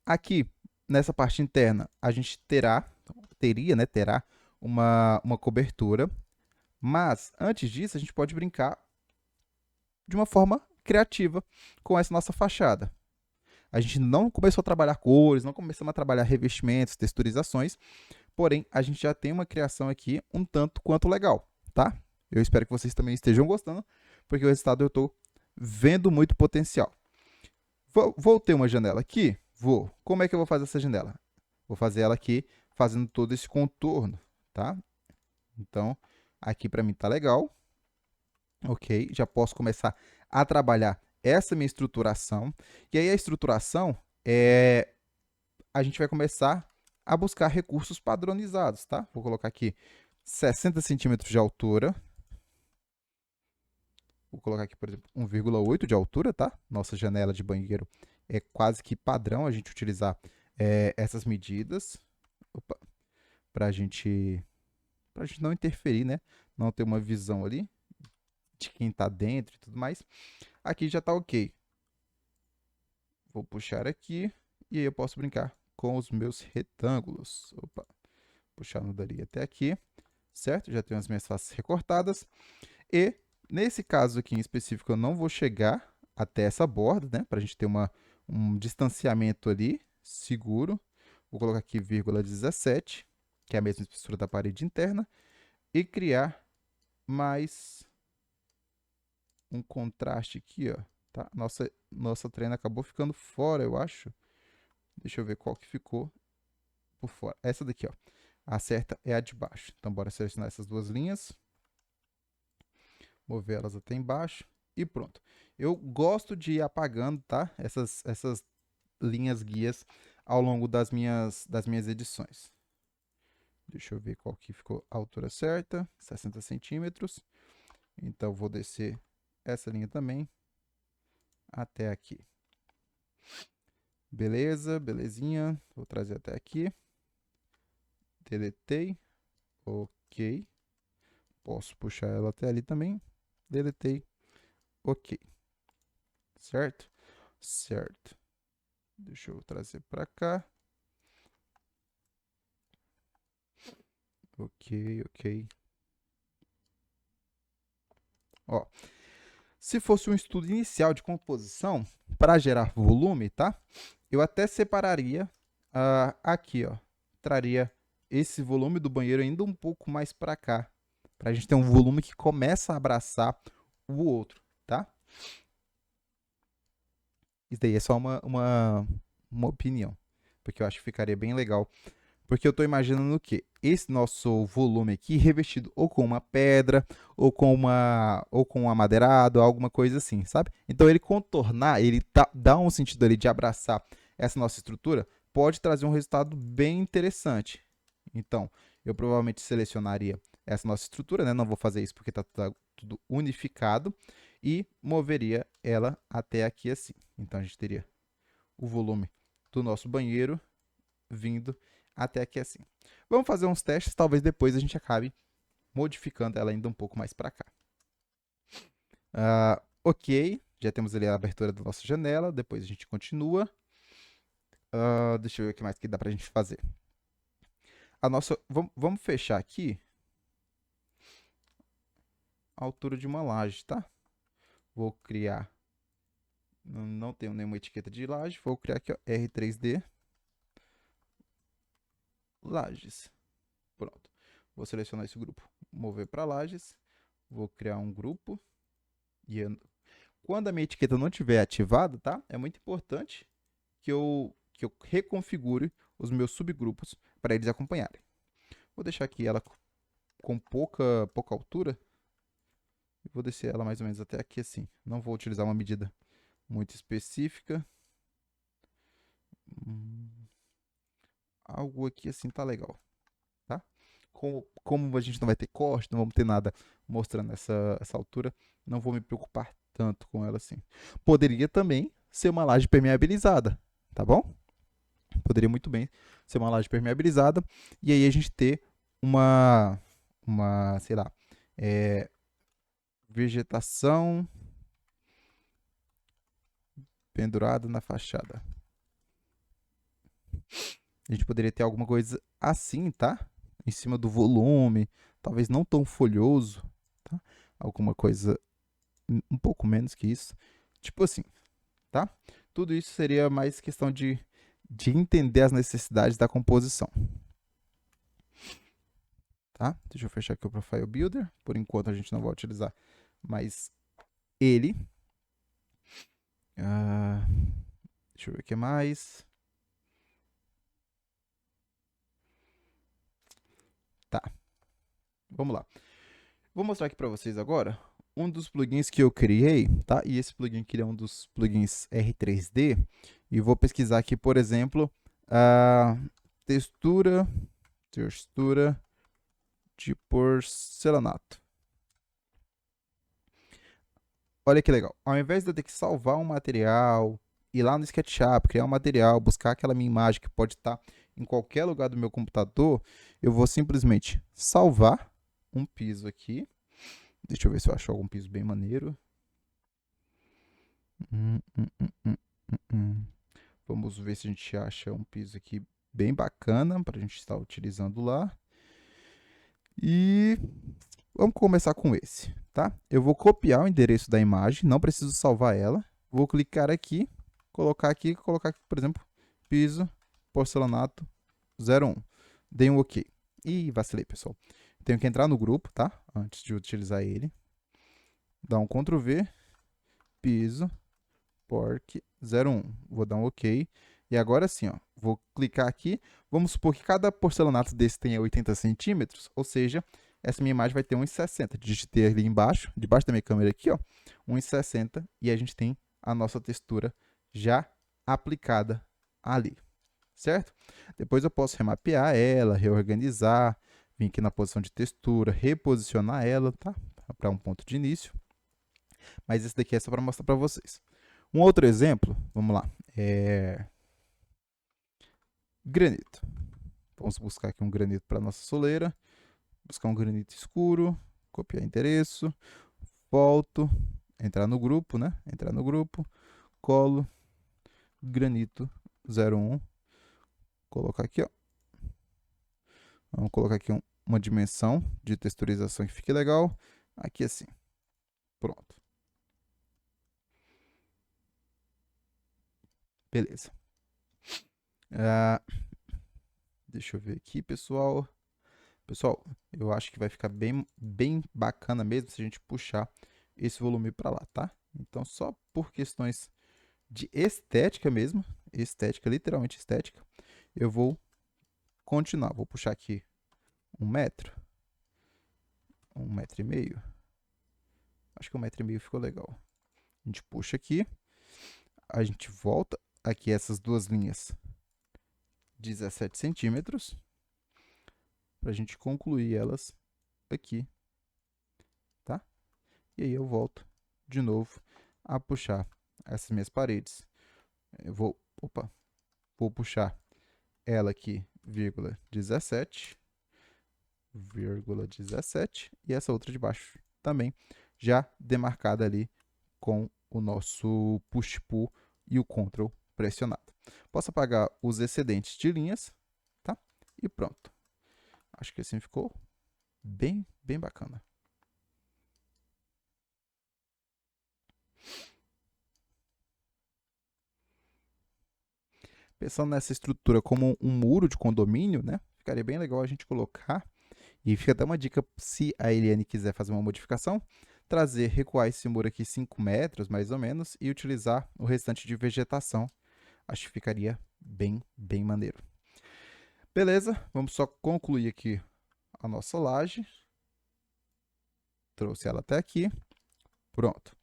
Aqui, nessa parte interna, a gente terá uma cobertura. Mas, antes disso, a gente pode brincar de uma forma criativa com essa nossa fachada. A gente não começou a trabalhar cores, não começamos a trabalhar revestimentos, texturizações, porém, a gente já tem uma criação aqui um tanto quanto legal, tá? Eu espero que vocês também estejam gostando, porque o resultado eu estou vendo muito potencial. Vou ter uma janela aqui? Vou. Como é que eu vou fazer essa janela? Vou fazer ela aqui fazendo todo esse contorno, tá? Então, aqui para mim tá legal. Ok, já posso começar a trabalhar essa minha estruturação. E aí a estruturação a gente vai começar a buscar recursos padronizados, tá? Vou colocar aqui 60 centímetros de altura. Vou colocar aqui, por exemplo, 1,8 de altura, tá? Nossa janela de banheiro é quase que padrão a gente utilizar essas medidas. Para a gente não interferir, né? Não ter uma visão ali de quem está dentro e tudo mais. Aqui já está ok. Vou puxar aqui e aí eu posso brincar com os meus retângulos. Opa, puxando dali até aqui, certo? Já tenho as minhas faces recortadas. E nesse caso aqui em específico eu não vou chegar até essa borda, né? Para a gente ter um distanciamento ali seguro. Vou colocar aqui 0,17, que é a mesma espessura da parede interna. E criar mais um contraste aqui, ó. Tá? Nossa treina acabou ficando fora, eu acho. Deixa eu ver qual que ficou por fora. Essa daqui, ó. A certa é a de baixo. Então, bora selecionar essas duas linhas. Mover elas até embaixo. E pronto. Eu gosto de ir apagando, tá? Essas linhas guias ao longo das minhas edições. Deixa eu ver qual que ficou a altura certa. 60 centímetros. Então, vou descer essa linha também até aqui. Beleza, belezinha. Vou trazer até aqui. Deletei. Ok. Posso puxar ela até ali também. Deletei. Ok. Certo? Certo. Deixa eu trazer para cá. Ok, ok. Ó, se fosse um estudo inicial de composição para gerar volume, tá? Eu até separaria aqui, ó. Traria esse volume do banheiro ainda um pouco mais para cá, para a gente ter um volume que começa a abraçar o outro, tá? Isso daí é só uma opinião, porque eu acho que ficaria bem legal. Porque eu estou imaginando o quê? Esse nosso volume aqui revestido ou com uma pedra, ou com um amadeirado, alguma coisa assim, sabe? Então ele contornar, ele dá um sentido ali de abraçar essa nossa estrutura, pode trazer um resultado bem interessante. Então, eu provavelmente selecionaria essa nossa estrutura, né? Não vou fazer isso porque está tudo unificado, e moveria ela até aqui assim. Então a gente teria o volume do nosso banheiro vindo até aqui assim. Vamos fazer uns testes, talvez depois a gente acabe modificando ela ainda um pouco mais para cá. Ok, já temos ali a abertura da nossa janela, depois a gente continua. Deixa eu ver o que mais que dá para a gente fazer. Vamos fechar aqui a altura de uma laje, tá? Vou criar, não tenho nenhuma etiqueta de laje, vou criar aqui ó, R3D lajes. Pronto. Vou selecionar esse grupo, mover para lajes, vou criar um grupo e quando a minha etiqueta não estiver ativada, tá? É muito importante que eu reconfigure os meus subgrupos para eles acompanharem. Vou deixar aqui ela com pouca altura. E vou descer ela mais ou menos até aqui assim. Não vou utilizar uma medida muito específica. Algo aqui assim tá legal. Tá? Como a gente não vai ter corte, não vamos ter nada mostrando essa altura, não vou me preocupar tanto com ela assim. Poderia também ser uma laje permeabilizada, tá bom? Poderia muito bem ser uma laje permeabilizada e aí a gente ter sei lá, vegetação pendurada na fachada. A gente poderia ter alguma coisa assim, tá? Em cima do volume, talvez não tão folhoso, tá? Alguma coisa um pouco menos que isso. Tipo assim, tá? Tudo isso seria mais questão de entender as necessidades da composição. Tá? Deixa eu fechar aqui o Profile Builder. Por enquanto a gente não vai utilizar mais ele. Deixa eu ver o que mais. Tá. Vamos lá. Vou mostrar aqui para vocês agora um dos plugins que eu criei, tá? E esse plugin aqui é um dos plugins R3D. E vou pesquisar aqui, por exemplo, a textura de porcelanato. Olha que legal. Ao invés de eu ter que salvar um material, ir lá no SketchUp, criar um material, buscar aquela minha imagem que pode estar em qualquer lugar do meu computador, eu vou simplesmente salvar um piso aqui. Deixa eu ver se eu acho algum piso bem maneiro. Vamos ver se a gente acha um piso aqui bem bacana para a gente estar utilizando lá. E vamos começar com esse, tá? Eu vou copiar o endereço da imagem, não preciso salvar ela. Vou clicar aqui, colocar aqui, por exemplo, piso porcelanato 01. Dei um OK. Ih, vacilei, pessoal. Tenho que entrar no grupo, tá? Antes de utilizar ele. Dar um Ctrl V, piso porc 01. Vou dar um OK. E agora sim, ó, vou clicar aqui. Vamos supor que cada porcelanato desse tenha 80 centímetros, ou seja, essa minha imagem vai ter 1,60. Digitei ali embaixo, debaixo da minha câmera aqui, ó, 1,60, e a gente tem a nossa textura já aplicada ali, certo? Depois eu posso remapear ela, reorganizar, vir aqui na posição de textura, reposicionar ela, tá? Para um ponto de início. Mas esse daqui é só para mostrar para vocês. Um outro exemplo, vamos lá, granito. Vamos buscar aqui um granito para nossa soleira. Buscar um granito escuro, copiar endereço, volto, entrar no grupo, né? Entrar no grupo, colo, granito 01. Colocar aqui, ó. Vamos colocar aqui uma dimensão de texturização que fique legal. Aqui assim. Pronto. Beleza. Deixa eu ver aqui, pessoal. Pessoal, eu acho que vai ficar bem bacana mesmo se a gente puxar esse volume para lá, tá? Então, só por questões de estética mesmo, estética, literalmente estética, eu vou continuar. Vou puxar aqui 1 metro, 1,5 metro. Acho que 1,5 metro ficou legal. A gente puxa aqui, a gente volta aqui essas duas linhas 17 centímetros. Para a gente concluir elas aqui, tá? E aí eu volto de novo a puxar essas minhas paredes. Eu vou puxar ela aqui, vírgula 17, e essa outra de baixo também, já demarcada ali com o nosso push-pull e o Ctrl pressionado. Posso apagar os excedentes de linhas, tá? E pronto. Acho que assim ficou bem bacana. Pensando nessa estrutura como um muro de condomínio, né? Ficaria bem legal a gente colocar. E fica até uma dica, se a Eliane quiser fazer uma modificação, recuar esse muro aqui 5 metros, mais ou menos, e utilizar o restante de vegetação. Acho que ficaria bem maneiro. Beleza, vamos só concluir aqui a nossa laje. Trouxe ela até aqui. Pronto.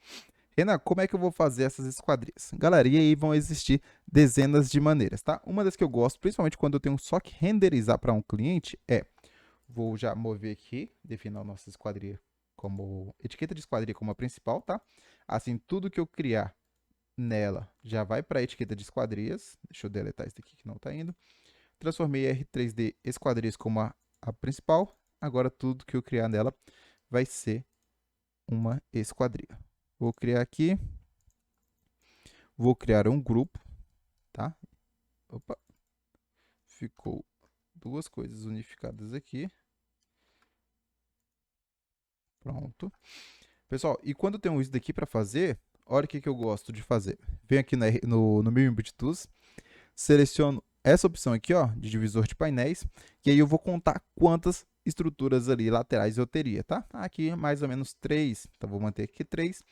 Renan, como é que eu vou fazer essas esquadrias? Galera, e aí vão existir dezenas de maneiras, tá? Uma das que eu gosto, principalmente quando eu tenho só que renderizar para um cliente, vou já mover aqui, definir a nossa esquadria como etiqueta de esquadria como a principal, tá? Assim, tudo que eu criar nela já vai para a etiqueta de esquadrias. Deixa eu deletar isso aqui que não está indo. Transformei R3D esquadrias como a principal. Agora tudo que eu criar nela vai ser uma esquadria. Vou criar aqui. Vou criar um grupo, tá? Opa. Ficou duas coisas unificadas aqui. Pronto. Pessoal, e quando eu tenho isso daqui para fazer, olha o que eu gosto de fazer. Venho aqui no meu Input Tools, seleciono essa opção aqui, ó, de divisor de painéis, e aí eu vou contar quantas estruturas ali laterais eu teria, tá? Aqui mais ou menos 3, então vou manter aqui 3.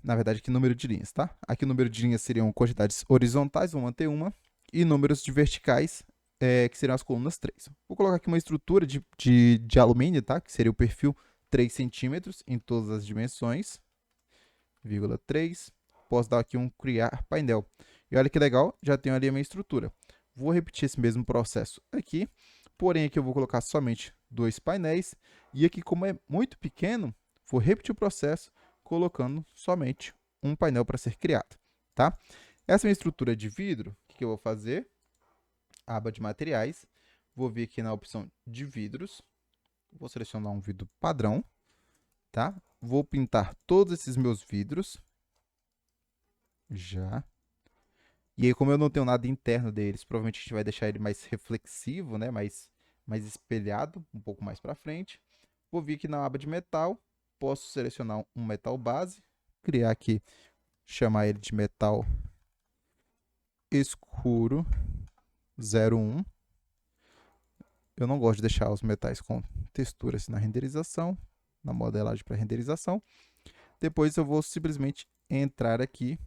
Na verdade, aqui número de linhas, tá? Aqui o número de linhas seriam quantidades horizontais, vou manter uma, e números de verticais, que seriam as colunas 3. Vou colocar aqui uma estrutura de alumínio, tá? Que seria o perfil 3 centímetros em todas as dimensões, 0,3. Posso dar aqui um criar painel. E olha que legal, já tenho ali a minha estrutura. Vou repetir esse mesmo processo aqui, porém aqui eu vou colocar somente 2 painéis. E aqui, como é muito pequeno, vou repetir o processo colocando somente um painel para ser criado, tá? Essa minha estrutura de vidro, o que eu vou fazer? Aba de materiais, vou vir aqui na opção de vidros, vou selecionar um vidro padrão, tá? Vou pintar todos esses meus vidros, já. E aí, como eu não tenho nada interno deles, provavelmente a gente vai deixar ele mais reflexivo, né? Mais espelhado, um pouco mais para frente. Vou vir aqui na aba de metal, posso selecionar um metal base, criar aqui, chamar ele de metal escuro 01. Eu não gosto de deixar os metais com textura assim na renderização, na modelagem para renderização. Depois eu vou simplesmente entrar aqui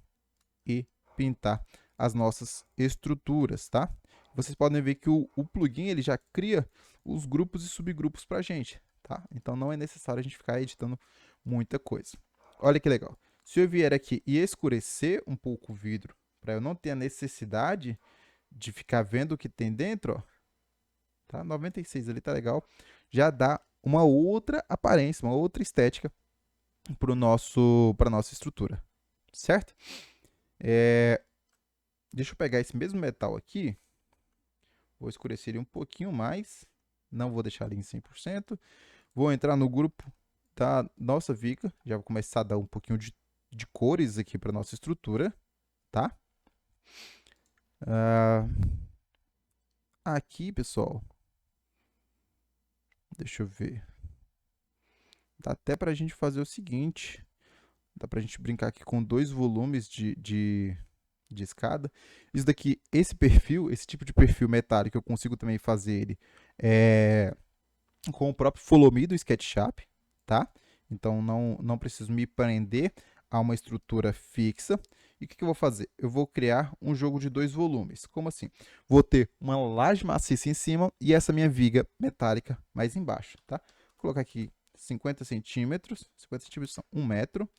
e pintar as nossas estruturas, tá? Vocês podem ver que o plugin ele já cria os grupos e subgrupos para a gente, tá? Então não é necessário a gente ficar editando muita coisa. Olha que legal. Se eu vier aqui e escurecer um pouco o vidro, para eu não ter a necessidade de ficar vendo o que tem dentro, ó, tá? 96 ali tá legal. Já dá uma outra aparência, uma outra estética para nossa estrutura, certo? Deixa eu pegar esse mesmo metal aqui, vou escurecer ele um pouquinho mais, não vou deixar ele em 100%. Vou entrar no grupo da nossa viga, já vou começar a dar um pouquinho de cores aqui para nossa estrutura, tá? Aqui, pessoal, deixa eu ver. Dá até para a gente fazer o seguinte, dá para a gente brincar aqui com 2 volumes de escada. Isso daqui, esse perfil, esse tipo de perfil metálico, eu consigo também fazer ele com o próprio Follow Me do SketchUp, tá? Então não preciso me prender a uma estrutura fixa. E o que eu vou fazer? Eu vou criar um jogo de 2 volumes. Como assim? Vou ter uma laje maciça em cima e essa minha viga metálica mais embaixo, tá? Vou colocar aqui 50 centímetros. 50 centímetros são 1 metro.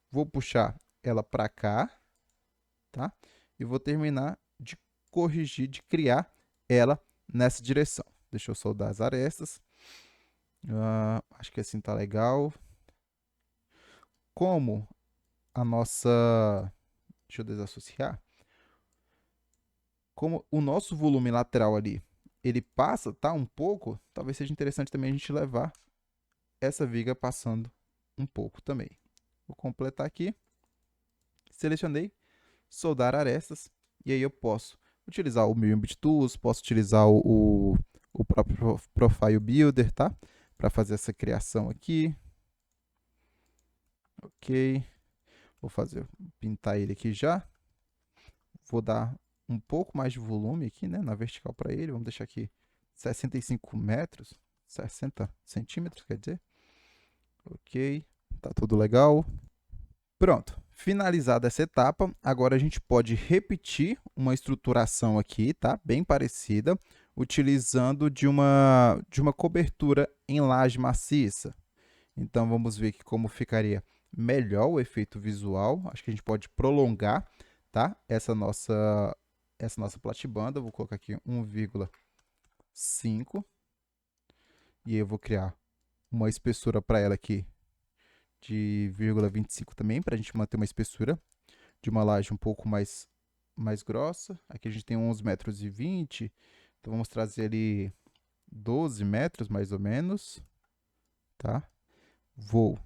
Vou puxar ela para cá, tá? E vou terminar de corrigir, de criar ela nessa direção. Deixa eu soldar as arestas. Acho que assim tá legal. Como a nossa... Deixa eu desassociar. Como o nosso volume lateral ali, ele passa, tá, um pouco, talvez seja interessante também a gente levar essa viga passando um pouco também. Vou completar aqui. Selecionei, soldar arestas, e aí eu posso utilizar o Million Tools, posso utilizar o próprio Profile Builder, tá? Para fazer essa criação aqui. Ok. Vou pintar ele aqui já. Vou dar um pouco mais de volume aqui, né, na vertical para ele. Vamos deixar aqui 65 metros, 60 centímetros, quer dizer. Ok, tá tudo legal. Pronto, finalizada essa etapa, agora a gente pode repetir uma estruturação aqui, tá? Bem parecida, utilizando de uma cobertura em laje maciça. Então vamos ver aqui como ficaria melhor o efeito visual. Acho que a gente pode prolongar, tá? Essa nossa platibanda. Vou colocar aqui 1,5 e eu vou criar uma espessura para ela aqui de 0,25 também, para a gente manter uma espessura de uma laje um pouco mais grossa. Aqui a gente tem 11,20 metros, então vamos trazer ali 12 metros mais ou menos, tá? Vou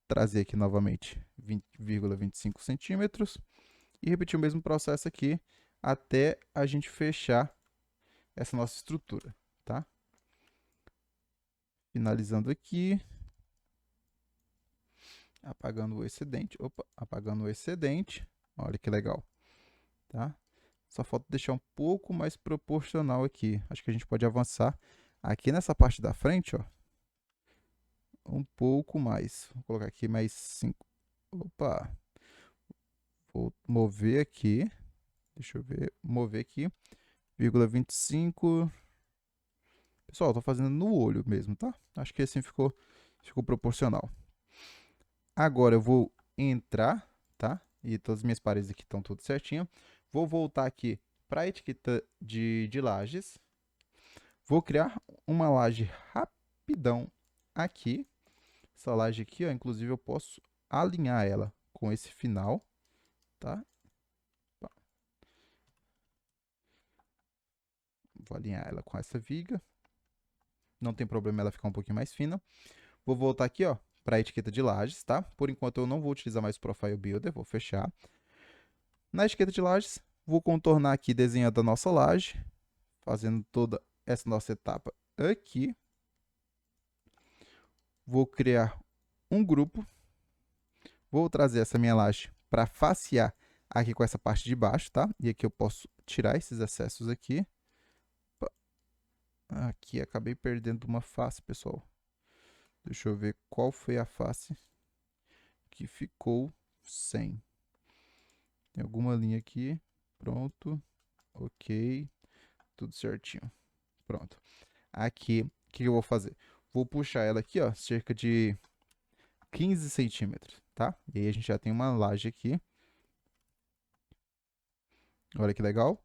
trazer aqui novamente 20,25 centímetros e repetir o mesmo processo aqui até a gente fechar essa nossa estrutura, tá? Finalizando aqui. Apagando o excedente. Opa, apagando o excedente. Olha que legal, tá? Só falta deixar um pouco mais proporcional aqui. Acho que a gente pode avançar aqui nessa parte da frente, ó. Um pouco mais. Vou colocar aqui mais 5. Opa. Vou mover aqui. Deixa eu ver. Mover aqui. 0,25. Pessoal, tô fazendo no olho mesmo, tá? Acho que assim ficou ficou proporcional. Agora eu vou entrar, tá? E todas as minhas paredes aqui estão tudo certinho. Vou voltar aqui para a etiqueta de lajes. Vou criar uma laje rapidão aqui. Essa laje aqui, ó, inclusive eu posso alinhar ela com esse final, tá? Vou alinhar ela com essa viga. Não tem problema ela ficar um pouquinho mais fina. Vou voltar aqui, ó, para a etiqueta de lajes, tá? Por enquanto eu não vou utilizar mais o Profile Builder, vou fechar. Na etiqueta de lajes, vou contornar aqui desenhando a nossa laje, fazendo toda essa nossa etapa aqui. Vou criar um grupo. Vou trazer essa minha laje para facear aqui com essa parte de baixo, tá? E aqui eu posso tirar esses excessos aqui. Aqui acabei perdendo uma face, pessoal. Deixa eu ver qual foi a face que ficou sem. Tem alguma linha aqui. Pronto. Ok. Tudo certinho. Pronto. Aqui, o que eu vou fazer? Vou puxar ela aqui, ó, cerca de 15 centímetros, tá? E aí a gente já tem uma laje aqui. Olha que legal.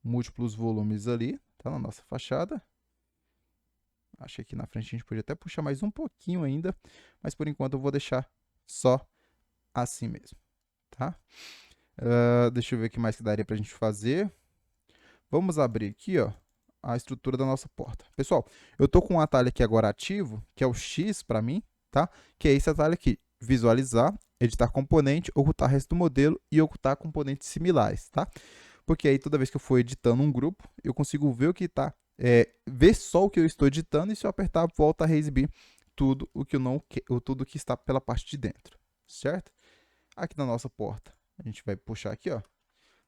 Múltiplos volumes ali, tá? Na nossa fachada. Acho que aqui na frente a gente podia até puxar mais um pouquinho ainda, mas por enquanto eu vou deixar só assim mesmo, tá? Deixa eu ver o que mais que daria pra gente fazer. Vamos abrir aqui, ó, a estrutura da nossa porta. Pessoal, eu tô com um atalho aqui agora ativo, que é o X para mim, tá? Que é esse atalho aqui, visualizar, editar componente, ocultar resto do modelo e ocultar componentes similares, tá? Porque aí toda vez que eu for editando um grupo, eu consigo ver o que tá, ver só o que eu estou editando, e se eu apertar volta a exibir tudo o que eu não, tudo que está pela parte de dentro, certo? Aqui na nossa porta, a gente vai puxar aqui, ó,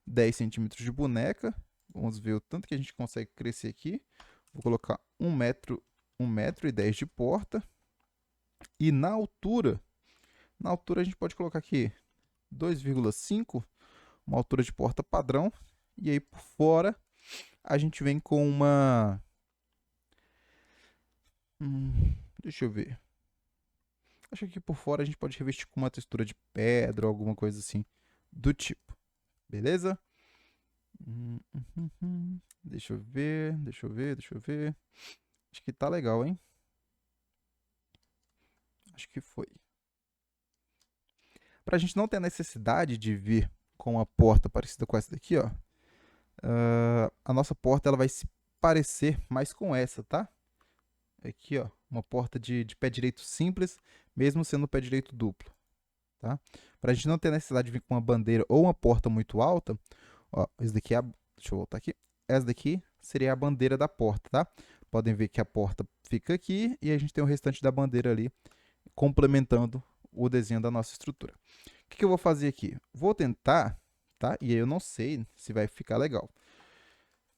10 centímetros de boneca. Vamos ver o tanto que a gente consegue crescer aqui. Vou colocar 1,10 m de porta. E na altura a gente pode colocar aqui 2,5, uma altura de porta padrão. E aí por fora a gente vem com uma... deixa eu ver. Acho que aqui por fora a gente pode revestir com uma textura de pedra ou alguma coisa assim do tipo. Beleza? Deixa eu ver. Acho que tá legal, hein? Acho que foi. Pra gente não ter a necessidade de vir com uma porta parecida com essa daqui, ó. A nossa porta ela vai se parecer mais com essa, tá? Aqui, ó. Uma porta de pé direito simples, mesmo sendo pé direito duplo, tá? Pra gente não ter a necessidade de vir com uma bandeira ou uma porta muito alta, ó, esse daqui é deixa eu voltar aqui. Essa daqui seria a bandeira da porta, tá? Podem ver que a porta fica aqui e a gente tem o restante da bandeira ali complementando o desenho da nossa estrutura. O que eu vou fazer aqui? Vou tentar, tá? E aí eu não sei se vai ficar legal.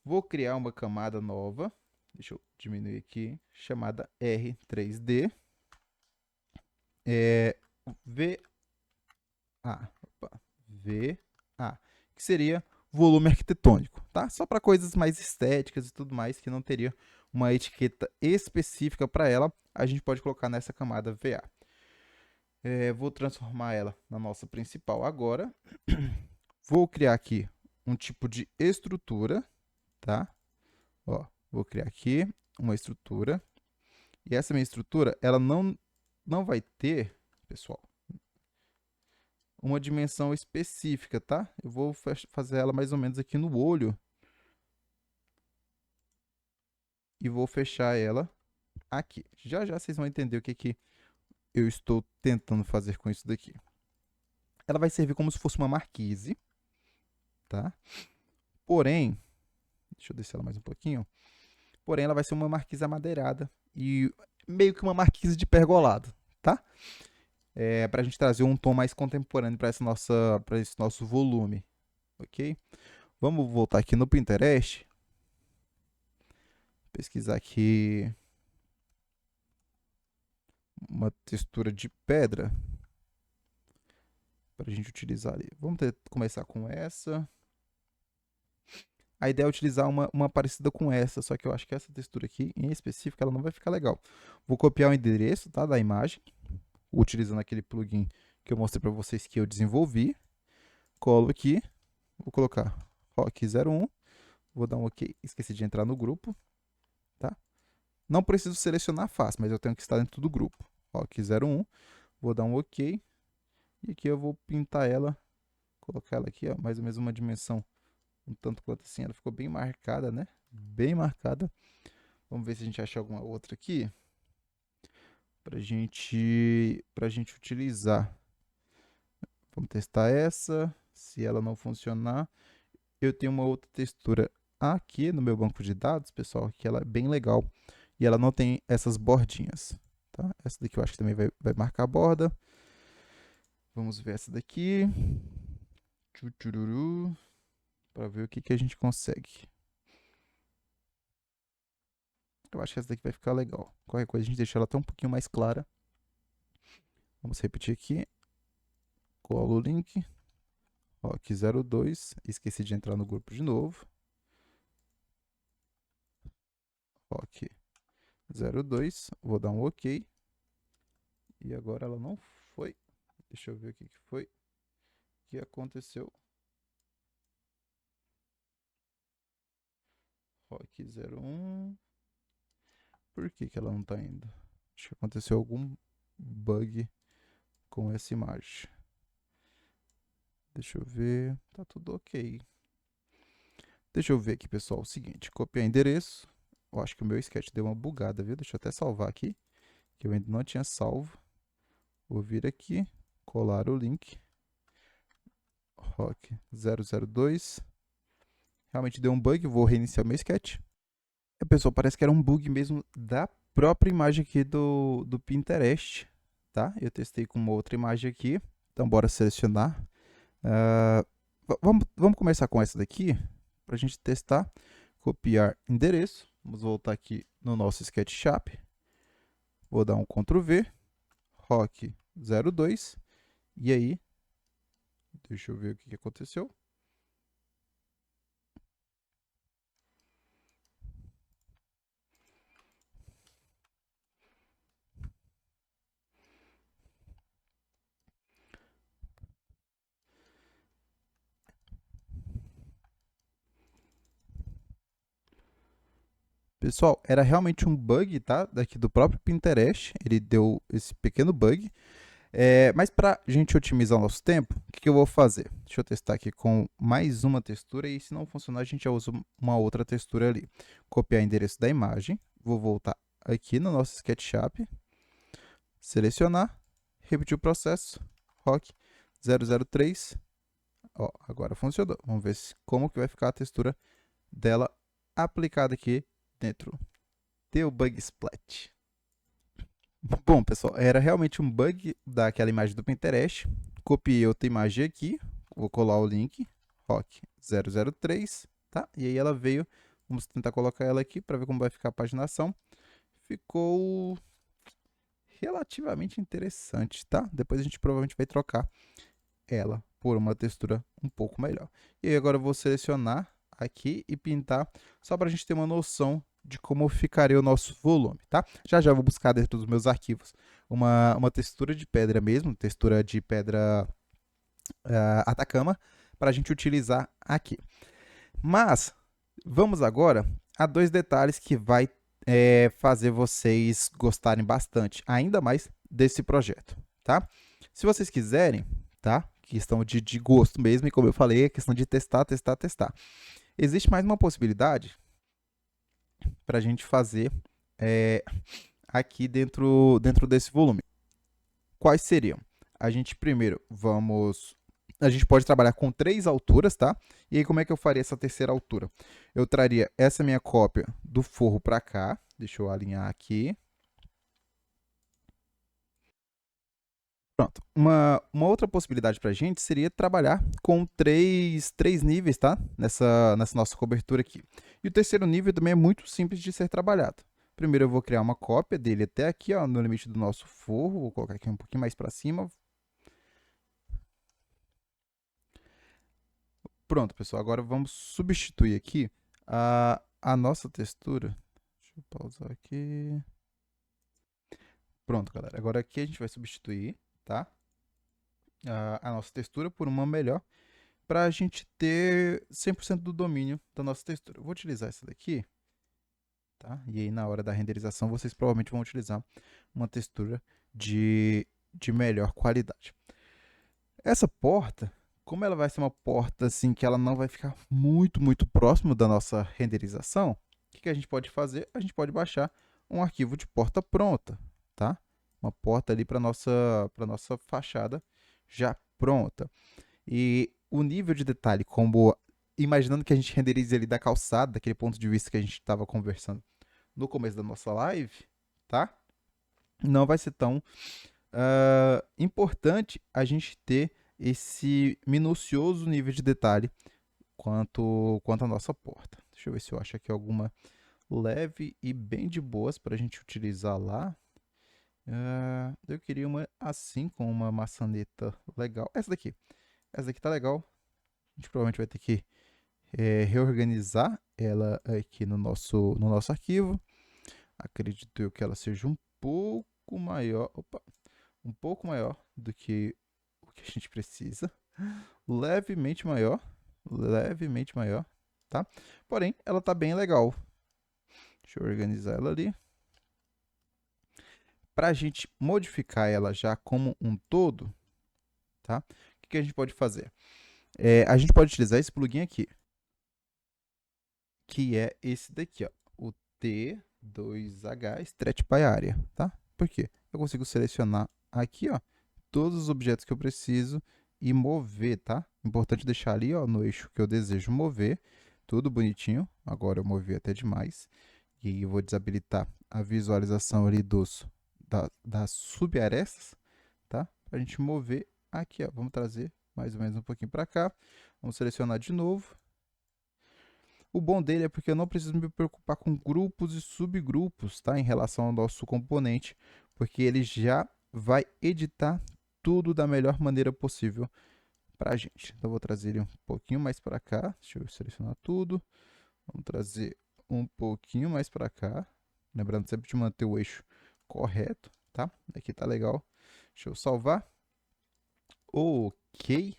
Vou criar uma camada nova. Deixa eu diminuir aqui. Chamada R3D. VA. Que seria volume arquitetônico, tá? Só para coisas mais estéticas e tudo mais, que não teria uma etiqueta específica para ela, a gente pode colocar nessa camada VA. Vou transformar ela na nossa principal agora. Vou criar aqui um tipo de estrutura, tá? Ó, vou criar aqui uma estrutura. E essa minha estrutura, ela não vai ter, pessoal, uma dimensão específica, tá? Eu vou fazer ela mais ou menos aqui no olho. E vou fechar ela aqui. Já já vocês vão entender o que eu estou tentando fazer com isso daqui. Ela vai servir como se fosse uma marquise, tá? Porém, deixa eu descer ela mais um pouquinho. Porém, ela vai ser uma marquise amadeirada e meio que uma marquise de pergolado, tá? Para a gente trazer um tom mais contemporâneo para esse nosso volume, ok? Vamos voltar aqui no Pinterest. Pesquisar aqui uma textura de pedra para a gente utilizar ali. Vamos começar com essa. A ideia é utilizar uma parecida com essa, só que eu acho que essa textura aqui, em específico, ela não vai ficar legal. Vou copiar o endereço, tá, da imagem, utilizando aquele plugin que eu mostrei para vocês que eu desenvolvi. Colo aqui, vou colocar rock01, vou dar um OK, esqueci de entrar no grupo, tá? Não preciso selecionar a face, mas eu tenho que estar dentro do grupo. Rock01, vou dar um OK, e aqui eu vou pintar ela, colocar ela aqui, ó, mais ou menos uma dimensão um tanto quanto assim, ela ficou bem marcada, né? Bem marcada. Vamos ver se a gente acha alguma outra aqui pra gente utilizar. Vamos testar essa. Se ela não funcionar, eu tenho uma outra textura aqui no meu banco de dados, pessoal, que ela é bem legal e ela não tem essas bordinhas, tá? Essa daqui eu acho que também vai marcar a borda. Vamos ver essa daqui. Tchutchururu. Para ver o que a gente consegue. Eu acho que essa daqui vai ficar legal. Qualquer coisa a gente deixa ela até um pouquinho mais clara. Vamos repetir aqui. Colo o link. Rock02. Esqueci de entrar no grupo de novo. Rock02. Vou dar um OK. E agora ela não foi. Deixa eu ver o que foi. O que aconteceu? Rock01. Por que ela não está indo? Acho que aconteceu algum bug com essa imagem. Deixa eu ver. Tá tudo OK. Deixa eu ver aqui, pessoal. O seguinte, copiar endereço. Eu acho que o meu sketch deu uma bugada, viu? Deixa eu até salvar aqui, que eu ainda não tinha salvo. Vou vir aqui, colar o link. Rock 002. Realmente deu um bug, vou reiniciar meu sketch. E, pessoal, parece que era um bug mesmo da própria imagem aqui do Pinterest, tá? Eu testei com uma outra imagem aqui. Então, bora selecionar. Vamos começar com essa daqui, para a gente testar. Copiar endereço. Vamos voltar aqui no nosso SketchUp. Vou dar um Ctrl V. Rock 02. E aí, deixa eu ver o que aconteceu. Pessoal, era realmente um bug, tá? Daqui do próprio Pinterest. Ele deu esse pequeno bug. Mas para a gente otimizar o nosso tempo, o que eu vou fazer? Deixa eu testar aqui com mais uma textura e se não funcionar, a gente já usa uma outra textura ali. Copiar o endereço da imagem. Vou voltar aqui no nosso SketchUp. Selecionar. Repetir o processo. Rock 003. Ó, agora funcionou. Vamos ver como que vai ficar a textura dela aplicada aqui dentro do Bug Splat. Bom, pessoal, era realmente um bug daquela imagem do Pinterest. Copiei outra imagem aqui, vou colar o link, rock 003, tá? E aí ela veio, vamos tentar colocar ela aqui para ver como vai ficar a paginação. Ficou relativamente interessante, tá? Depois a gente provavelmente vai trocar ela por uma textura um pouco melhor. E aí agora eu vou selecionar aqui e pintar, só para a gente ter uma noção de como ficaria o nosso volume, tá? Já já vou buscar dentro dos meus arquivos uma textura de pedra mesmo, textura de pedra Atacama, para a gente utilizar aqui. Mas, vamos agora a dois detalhes que vai fazer vocês gostarem bastante, ainda mais desse projeto, tá? Se vocês quiserem, tá? Questão de gosto mesmo, e como eu falei, é questão de testar, testar, testar. Existe mais uma possibilidade para a gente fazer aqui dentro desse volume. Quais seriam? A gente primeiro a gente pode trabalhar com 3 alturas, tá? E aí como é que eu faria essa terceira altura? Eu traria essa minha cópia do forro para cá. Deixa eu alinhar aqui. Pronto. Uma outra possibilidade para a gente seria trabalhar com três níveis, tá? Nessa nossa cobertura aqui. E o terceiro nível também é muito simples de ser trabalhado. Primeiro eu vou criar uma cópia dele até aqui, ó, no limite do nosso forro. Vou colocar aqui um pouquinho mais para cima. Pronto, pessoal. Agora vamos substituir aqui a nossa textura. Deixa eu pausar aqui. Pronto, galera. Agora aqui a gente vai substituir, tá? A nossa textura por uma melhor para a gente ter 100% do domínio da nossa textura. Eu vou utilizar essa daqui, tá? E aí na hora da renderização vocês provavelmente vão utilizar uma textura de melhor qualidade. Essa porta, como ela vai ser uma porta assim que ela não vai ficar muito próximo da nossa renderização, o que a gente pode fazer? A gente pode baixar um arquivo de porta pronta, tá? Uma porta ali para nossa fachada já pronta. E o nível de detalhe, como imaginando que a gente renderize ali da calçada, daquele ponto de vista que a gente estava conversando no começo da nossa live, tá? Não vai ser tão importante a gente ter esse minucioso nível de detalhe quanto a nossa porta. Deixa eu ver se eu acho aqui alguma leve e bem de boas para a gente utilizar lá. Eu queria uma assim, com uma maçaneta legal. Essa daqui tá legal. A gente provavelmente vai ter que reorganizar ela aqui no nosso arquivo. Acredito eu que ela seja um pouco maior. Opa! Um pouco maior do que o que a gente precisa. Levemente maior. Levemente maior, tá? Porém, ela tá bem legal. Deixa eu organizar ela ali. Para a gente modificar ela já como um todo, tá? O que a gente pode fazer? A gente pode utilizar esse plugin aqui, que é esse daqui, ó, o T2H Stretch by Area, tá? Por quê? Eu consigo selecionar aqui, ó, todos os objetos que eu preciso e mover, tá? Importante deixar ali, ó, no eixo que eu desejo mover, tudo bonitinho. Agora eu movi até demais. E eu vou desabilitar a visualização ali das subarestas, tá? Para a gente mover aqui, ó. Vamos trazer mais ou menos um pouquinho para cá. Vamos selecionar de novo. O bom dele é porque eu não preciso me preocupar com grupos e subgrupos, tá? Em relação ao nosso componente, porque ele já vai editar tudo da melhor maneira possível para a gente. Então, eu vou trazer ele um pouquinho mais para cá. Deixa eu selecionar tudo. Vamos trazer um pouquinho mais para cá. Lembrando sempre de manter o eixo correto, tá? Aqui tá legal. Deixa eu salvar. Ok.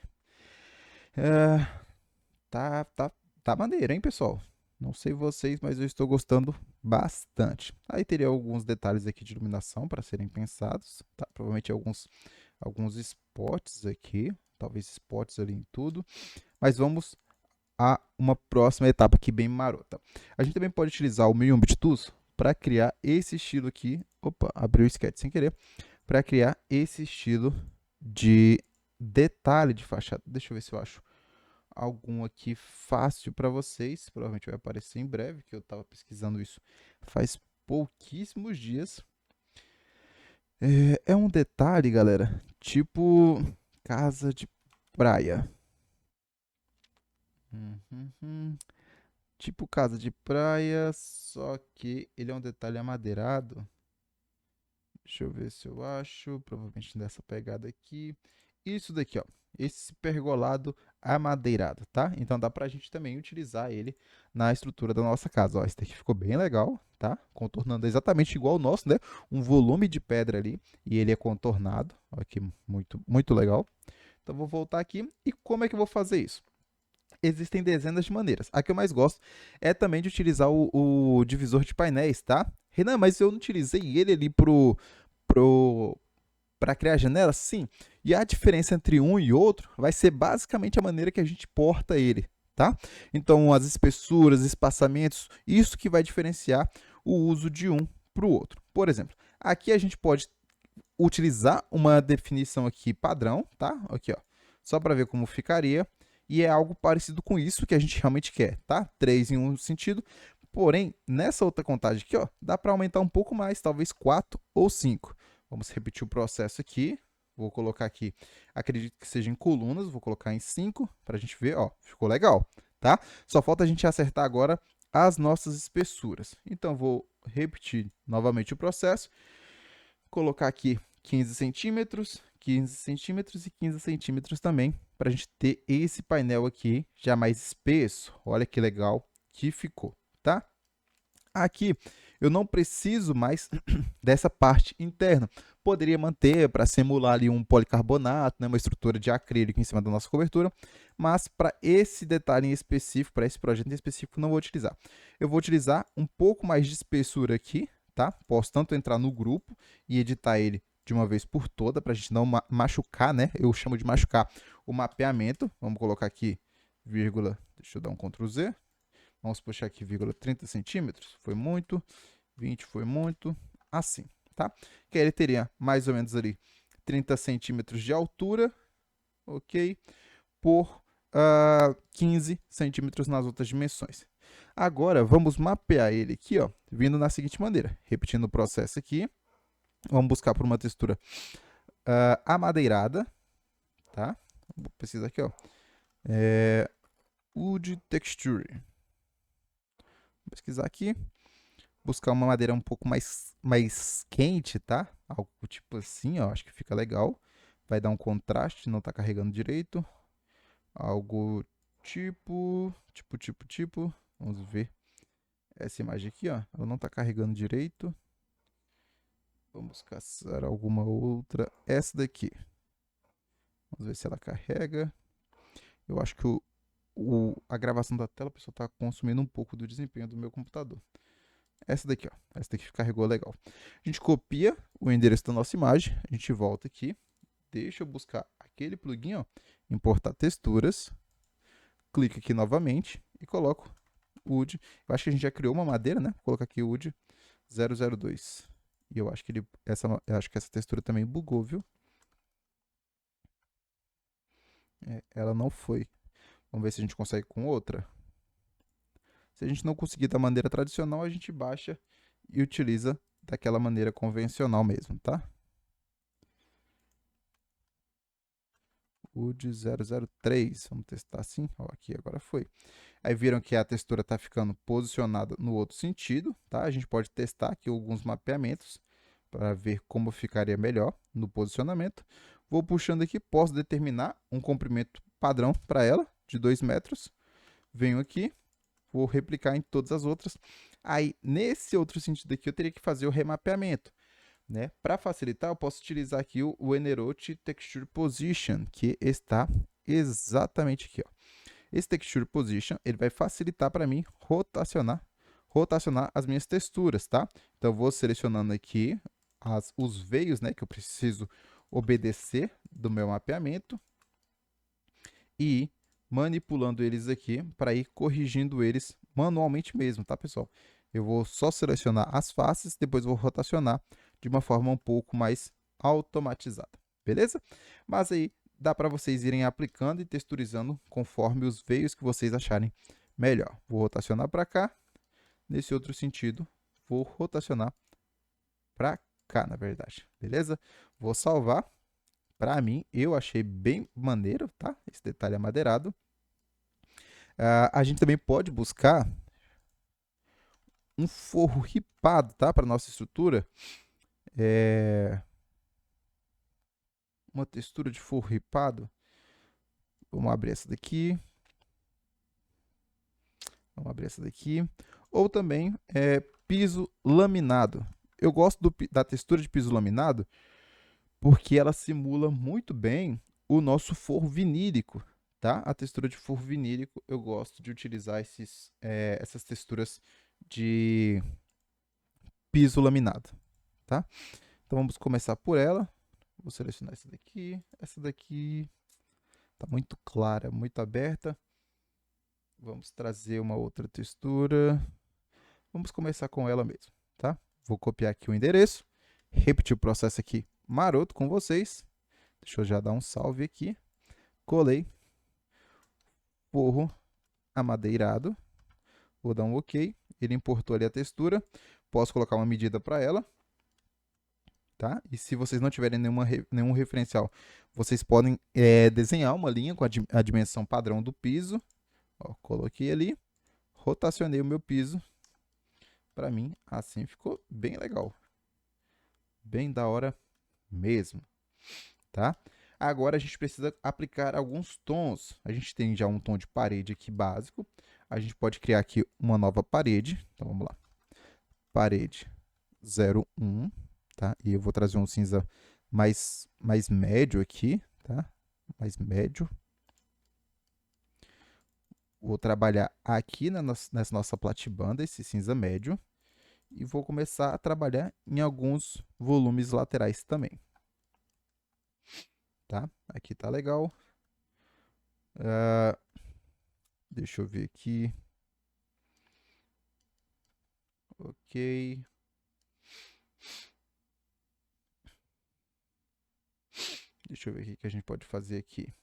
Tá maneiro, hein, pessoal? Não sei vocês, mas eu estou gostando bastante. Aí teria alguns detalhes aqui de iluminação para serem pensados, tá? Provavelmente alguns spots aqui, talvez spots ali em tudo. Mas vamos a uma próxima etapa aqui bem marota. A gente também pode utilizar o Million Bit Tools para criar esse estilo aqui. Opa, abriu o sketch sem querer. Para criar esse estilo de detalhe de fachada. Deixa eu ver se eu acho algum aqui fácil para vocês. Provavelmente vai aparecer em breve, que eu estava pesquisando isso faz pouquíssimos dias. É um detalhe, galera, tipo casa de praia. Tipo casa de praia, só que ele é um detalhe amadeirado. Deixa eu ver se eu acho. Provavelmente nessa pegada aqui. Isso daqui, ó. Esse pergolado amadeirado, tá? Então dá pra gente também utilizar ele na estrutura da nossa casa. Ó, esse daqui ficou bem legal, tá? Contornando exatamente igual o nosso, né? Um volume de pedra ali e ele é contornado. Ó, aqui, muito legal. Então vou voltar aqui. E como é que eu vou fazer isso? Existem dezenas de maneiras. A que eu mais gosto é também de utilizar o divisor de painéis, tá? Renan, mas eu não utilizei ele ali para criar janela? Sim. E a diferença entre um e outro vai ser basicamente a maneira que a gente porta ele, tá? Então, as espessuras, espaçamentos, isso que vai diferenciar o uso de um para o outro. Por exemplo, aqui a gente pode utilizar uma definição aqui padrão, tá? Aqui, ó. Só para ver como ficaria. E é algo parecido com isso que a gente realmente quer, tá? 3 em um sentido. Porém, nessa outra contagem aqui, ó, dá para aumentar um pouco mais, talvez 4 ou 5. Vamos repetir o processo aqui. Vou colocar aqui, acredito que seja em colunas, vou colocar em 5 para a gente ver, ó, ficou legal, tá? Só falta a gente acertar agora as nossas espessuras. Então, vou repetir novamente o processo. Colocar aqui 15 centímetros, 15 centímetros e 15 centímetros também, para a gente ter esse painel aqui já mais espesso. Olha que legal que ficou, tá? Aqui Eu não preciso mais dessa parte interna. Poderia manter para simular ali um policarbonato, né, uma estrutura de acrílico em cima da nossa cobertura, mas para esse detalhe em específico, para esse projeto em específico, não vou utilizar. Eu vou utilizar um pouco mais de espessura aqui, tá? Posso tanto entrar no grupo e editar ele de uma vez por toda, para a gente não machucar, né? Eu chamo de machucar o mapeamento. Vamos colocar aqui, vírgula, deixa eu dar um Ctrl Z. Vamos puxar aqui, vírgula, 30 centímetros. Foi muito. 20 foi muito. Assim, tá? Que aí ele teria mais ou menos ali 30 centímetros de altura, ok? Por 15 centímetros nas outras dimensões. Agora, vamos mapear ele aqui, ó, vindo na seguinte maneira. Repetindo o processo aqui. Vamos buscar por uma textura amadeirada, tá? Vou pesquisar aqui, ó. Wood Texture. Vou pesquisar aqui. Buscar uma madeira um pouco mais quente, tá? Algo tipo assim, ó. Acho que fica legal. Vai dar um contraste, não tá carregando direito. Algo tipo. Vamos ver essa imagem aqui, ó. Ela não tá carregando direito. Vamos caçar alguma outra. Essa daqui. Vamos ver se ela carrega. Eu acho que a gravação da tela, pessoal, está consumindo um pouco do desempenho do meu computador. Essa daqui, ó. Essa daqui carregou legal. A gente copia o endereço da nossa imagem. A gente volta aqui. Deixa eu buscar aquele plugin, ó. Importar texturas. Clica aqui novamente e coloco Wood. Eu acho que a gente já criou uma madeira, né? Vou colocar aqui Wood 002. E eu acho que essa textura também bugou, viu? Ela não foi. Vamos ver se a gente consegue com outra. Se a gente não conseguir da maneira tradicional, a gente baixa e utiliza daquela maneira convencional mesmo, tá? Wood 003. Vamos testar assim. Ó, aqui agora foi. Aí viram que a textura está ficando posicionada no outro sentido, tá? A gente pode testar aqui alguns mapeamentos para ver como ficaria melhor no posicionamento. Vou puxando aqui, posso determinar um comprimento padrão para ela, de 2 metros. Venho aqui, vou replicar em todas as outras. Aí, nesse outro sentido aqui, eu teria que fazer o remapeamento, né? Para facilitar, eu posso utilizar aqui o Enerote Texture Position, que está exatamente aqui, ó. Esse Texture Position, ele vai facilitar para mim rotacionar as minhas texturas, tá? Então, eu vou selecionando aqui os veios, né, que eu preciso obedecer do meu mapeamento e manipulando eles aqui para ir corrigindo eles manualmente mesmo, tá, pessoal? Eu vou só selecionar as faces, depois vou rotacionar de uma forma um pouco mais automatizada, beleza? Mas aí dá para vocês irem aplicando e texturizando conforme os veios que vocês acharem melhor. Vou rotacionar para cá, nesse outro sentido, vou rotacionar para cá, na verdade, beleza? Vou salvar. Para mim, eu achei bem maneiro, tá? Esse detalhe amadeirado. A gente também pode buscar um forro ripado, tá? Para nossa estrutura. Uma textura de forro ripado. Vamos abrir essa daqui. Vamos abrir essa daqui. Ou também piso laminado. Eu gosto da textura de piso laminado porque ela simula muito bem o nosso forro vinílico, tá? A textura de forro vinílico, eu gosto de utilizar essas texturas de piso laminado, tá? Então vamos começar por ela. Vou selecionar essa daqui. Essa daqui tá muito clara, muito aberta. Vamos trazer uma outra textura. Vamos começar com ela mesmo, tá? Vou copiar aqui o endereço, repetir o processo aqui maroto com vocês. Deixa eu já dar um salve aqui. Colei. Forro amadeirado. Vou dar um OK. Ele importou ali a textura. Posso colocar uma medida para ela. Tá? E se vocês não tiverem nenhum referencial, vocês podem desenhar uma linha com a dimensão padrão do piso. Ó, coloquei ali. Rotacionei o meu piso. Para mim, assim ficou bem legal. Bem da hora mesmo. Tá? Agora a gente precisa aplicar alguns tons. A gente tem já um tom de parede aqui básico. A gente pode criar aqui uma nova parede. Então vamos lá. parede 0,1, tá? E eu vou trazer um cinza mais médio aqui, tá? Mais médio. Vou trabalhar aqui nessa nossa platibanda, esse cinza médio. E vou começar a trabalhar em alguns volumes laterais também. Tá? Aqui tá legal. Deixa eu ver aqui. Ok. Deixa eu ver o que a gente pode fazer aqui.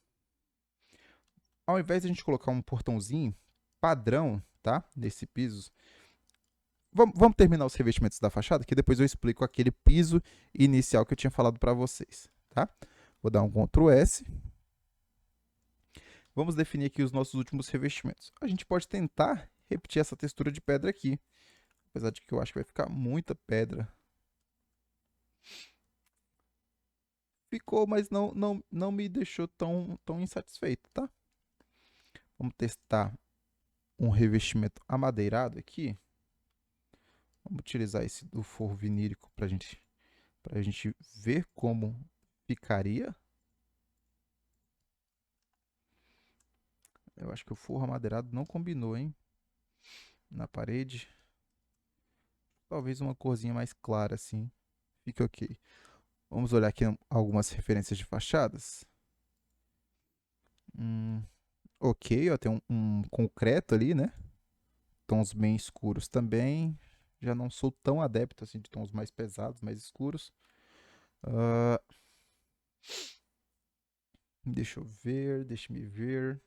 Ao invés de a gente colocar um portãozinho padrão, tá? Nesse piso. Vamos terminar os revestimentos da fachada, que depois eu explico aquele piso inicial que eu tinha falado para vocês, tá? Vou dar um Ctrl S. Vamos definir aqui os nossos últimos revestimentos. A gente pode tentar repetir essa textura de pedra aqui, apesar de que eu acho que vai ficar muita pedra. Ficou, mas não me deixou tão insatisfeito, tá? Vamos testar um revestimento amadeirado aqui. Vamos utilizar esse do forro vinílico para a gente ver como ficaria. Eu acho que o forro amadeirado não combinou, hein? Na parede. Talvez uma corzinha mais clara assim. Fique ok. Vamos olhar aqui algumas referências de fachadas. Ok, ó, tem um concreto ali, né? Tons bem escuros também. Já não sou tão adepto assim de tons mais pesados, mais escuros. Deixa eu ver, deixa-me ver.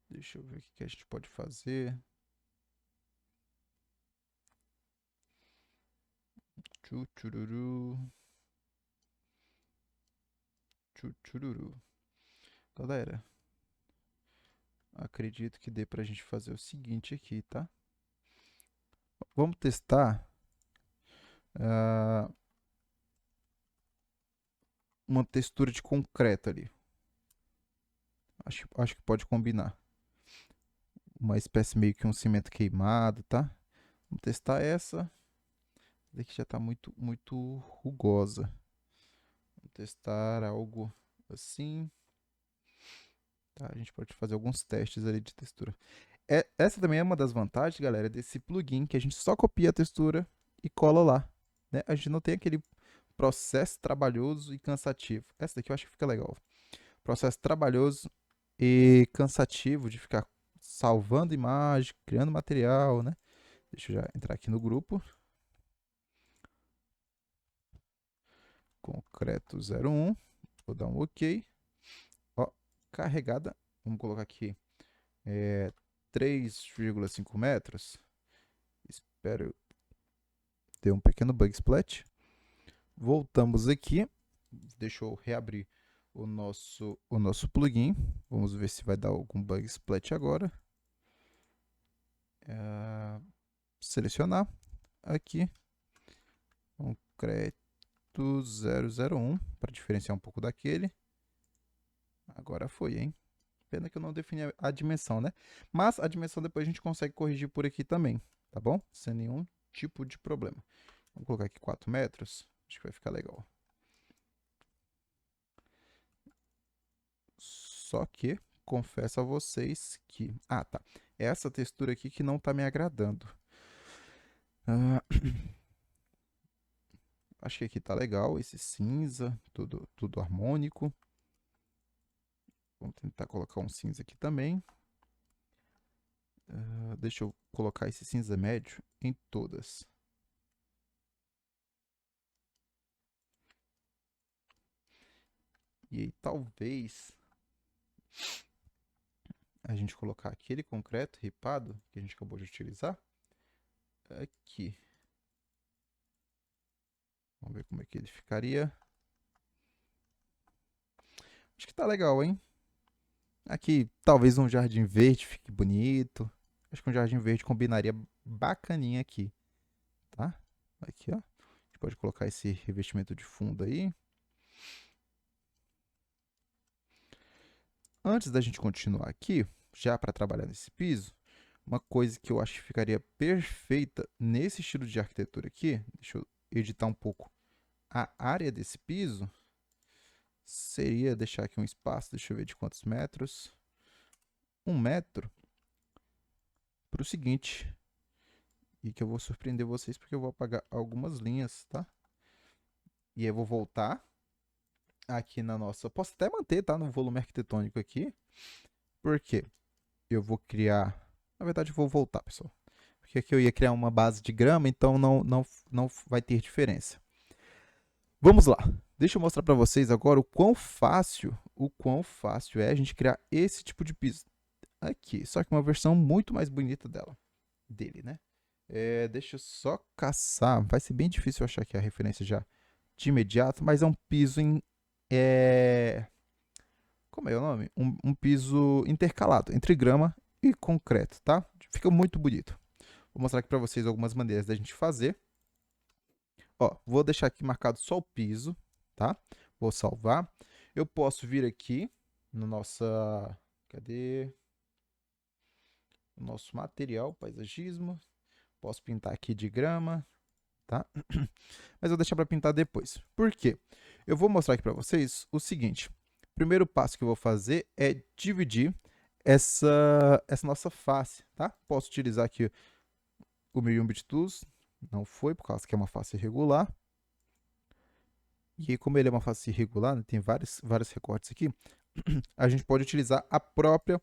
Deixa eu ver o que a gente pode fazer. Tchururu. Tchururu. Galera, acredito que dê pra gente fazer o seguinte aqui, tá? Vamos testar uma textura de concreto ali. Acho que pode combinar. Uma espécie meio que um cimento queimado, tá? Vamos testar essa. Essa daqui já tá muito rugosa. Vamos testar algo assim. Tá, a gente pode fazer alguns testes ali de textura. Essa também é uma das vantagens, galera, desse plugin, que a gente só copia a textura e cola lá, né? A gente não tem aquele processo trabalhoso e cansativo. Essa daqui eu acho que fica legal. Processo trabalhoso e cansativo de ficar salvando imagem, criando material, né? Deixa eu já entrar aqui no grupo. Concreto 01. Vou dar um OK. Ó, carregada. Vamos colocar aqui 3,5 metros. Espero ter um pequeno bug splat. Voltamos aqui. Deixa eu reabrir o nosso plugin. Vamos ver se vai dar algum bug splat agora. Selecionar aqui. Concreto 001 para diferenciar um pouco daquele. Agora foi, hein? Pena que eu não defini a dimensão, né? Mas a dimensão depois a gente consegue corrigir por aqui também, tá bom? Sem nenhum tipo de problema. Vamos colocar aqui 4 metros. Acho que vai ficar legal. Só que, confesso a vocês que... Ah, tá. É essa textura aqui que não tá me agradando. Acho que aqui tá legal, esse cinza, tudo harmônico. Vamos tentar colocar um cinza aqui também. Deixa eu colocar esse cinza médio em todas. E aí, talvez a gente colocar aquele concreto ripado que a gente acabou de utilizar aqui. Vamos ver como é que ele ficaria. Acho que tá legal, hein? Aqui, talvez um jardim verde fique bonito. Acho que um jardim verde combinaria bacaninha aqui, tá? Aqui, ó. A gente pode colocar esse revestimento de fundo aí. Antes da gente continuar aqui, já para trabalhar nesse piso, uma coisa que eu acho que ficaria perfeita nesse estilo de arquitetura aqui, deixa eu editar um pouco a área desse piso, seria deixar aqui um espaço, deixa eu ver de quantos metros, 1 metro, para o seguinte, e que eu vou surpreender vocês porque eu vou apagar algumas linhas, tá? E aí eu vou voltar aqui na nossa, posso até manter, tá, no volume arquitetônico aqui, porque eu vou criar, na verdade eu vou voltar, pessoal, porque aqui eu ia criar uma base de grama, então não vai ter diferença. Vamos lá. Deixa eu mostrar para vocês agora o quão fácil é a gente criar esse tipo de piso aqui, só que uma versão muito mais bonita dele, né? Deixa eu só caçar, vai ser bem difícil eu achar aqui a referência já de imediato, mas é um piso como é o nome? Um piso intercalado entre grama e concreto, tá? Fica muito bonito. Vou mostrar aqui para vocês algumas maneiras da gente fazer. Ó, vou deixar aqui marcado só o piso, tá? Vou salvar. Eu posso vir aqui no cadê? O nosso material, paisagismo. Posso pintar aqui de grama, tá? Mas vou deixar para pintar depois. Por quê? Eu vou mostrar aqui para vocês o seguinte. O primeiro passo que eu vou fazer é dividir essa nossa face, tá? Posso utilizar aqui o Miriam Bit Tools. Não foi, por causa que é uma face irregular. E aí, como ele é uma face irregular, né, tem vários recortes aqui, a gente pode utilizar a própria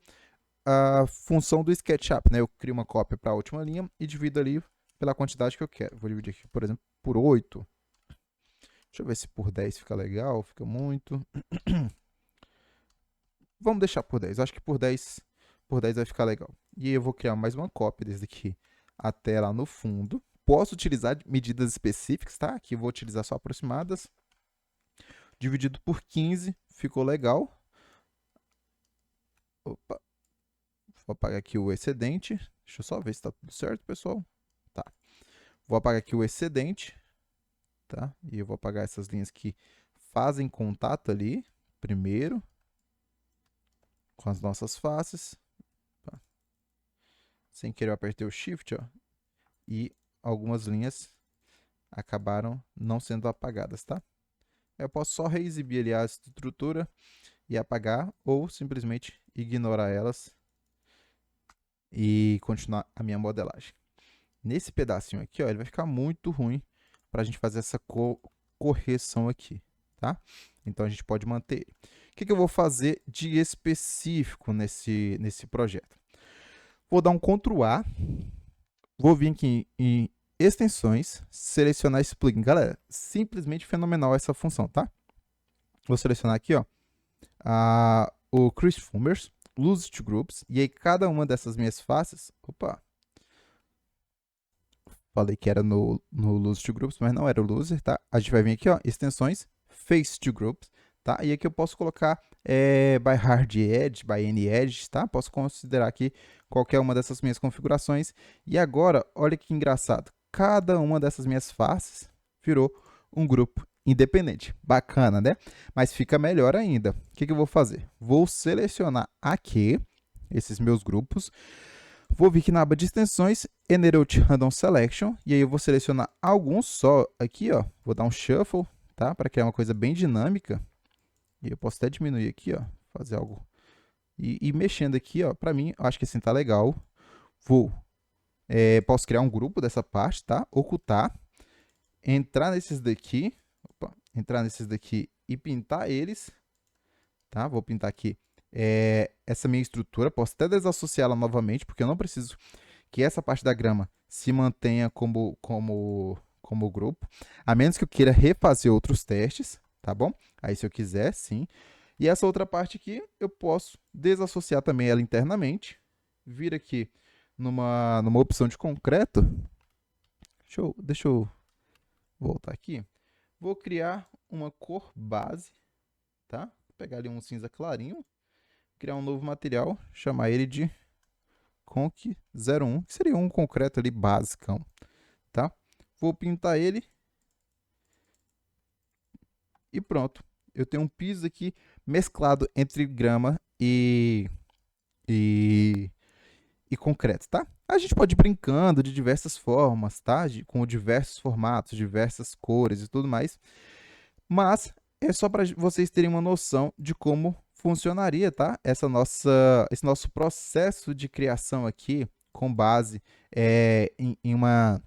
função do SketchUp, né? Eu crio uma cópia para a última linha e divido ali pela quantidade que eu quero. Vou dividir aqui, por exemplo, por 8. Deixa eu ver se por 10 fica legal, fica muito. Vamos deixar por 10. Eu acho que por 10 vai ficar legal. E aí eu vou criar mais uma cópia desde aqui até lá no fundo. Posso utilizar medidas específicas, tá? Aqui eu vou utilizar só aproximadas. Dividido por 15, ficou legal. Opa. Vou apagar aqui o excedente. Deixa eu só ver se está tudo certo, pessoal. Tá. Vou apagar aqui o excedente. Tá? E eu vou apagar essas linhas que fazem contato ali, primeiro, com as nossas faces. Tá? Sem querer eu apertei o Shift, ó, e algumas linhas acabaram não sendo apagadas, tá? Eu posso só reexibir ali a estrutura e apagar, ou simplesmente ignorar elas e continuar a minha modelagem. Nesse pedacinho aqui, ó, ele vai ficar muito ruim para a gente fazer essa correção aqui, tá? Então a gente pode manter ele. O que eu vou fazer de específico nesse projeto? Vou dar um Ctrl A, vou vir aqui em extensões, selecionar esse plugin. Galera, simplesmente fenomenal essa função, tá? Vou selecionar aqui, ó, o Crease Fumers, Lose to Groups, e aí cada uma dessas minhas faces, opa, falei que era no Lose to Groups, mas não era o Loser, tá? A gente vai vir aqui, ó, extensões, Face to Groups, tá? E aqui eu posso colocar by Hard Edge, by Any Edge, tá? Posso considerar aqui qualquer uma dessas minhas configurações. E agora, olha que engraçado, cada uma dessas minhas faces virou um grupo independente. Bacana, né? Mas fica melhor ainda. O que eu vou fazer? Vou selecionar aqui esses meus grupos. Vou vir aqui na aba de extensões, Generate Random Selection, e aí eu vou selecionar alguns só aqui, ó. Vou dar um Shuffle, tá? Para criar uma coisa bem dinâmica. E eu posso até diminuir aqui, ó. Fazer algo. E mexendo aqui, ó. Para mim, eu acho que assim tá legal. Posso criar um grupo dessa parte, tá? Ocultar. Entrar nesses daqui. Entrar nesses daqui e pintar eles. Tá? Vou pintar aqui essa minha estrutura. Posso até desassociá-la novamente, porque eu não preciso que essa parte da grama se mantenha como grupo, a menos que eu queira refazer outros testes, tá bom? Aí se eu quiser, sim. E essa outra parte aqui, eu posso desassociar também ela internamente, vir aqui numa opção de concreto. Deixa eu voltar aqui. Vou criar uma cor base, tá? Vou pegar ali um cinza clarinho, criar um novo material, chamar ele de Conc 01, que seria um concreto ali basicão, tá? Vou pintar ele e pronto. Eu tenho um piso aqui mesclado entre grama e e, e concreto, tá? A gente pode ir brincando de diversas formas, tá? Com diversos formatos, diversas cores e tudo mais. Mas é só para vocês terem uma noção de como funcionaria, tá? Esse nosso processo de criação aqui, com base em uma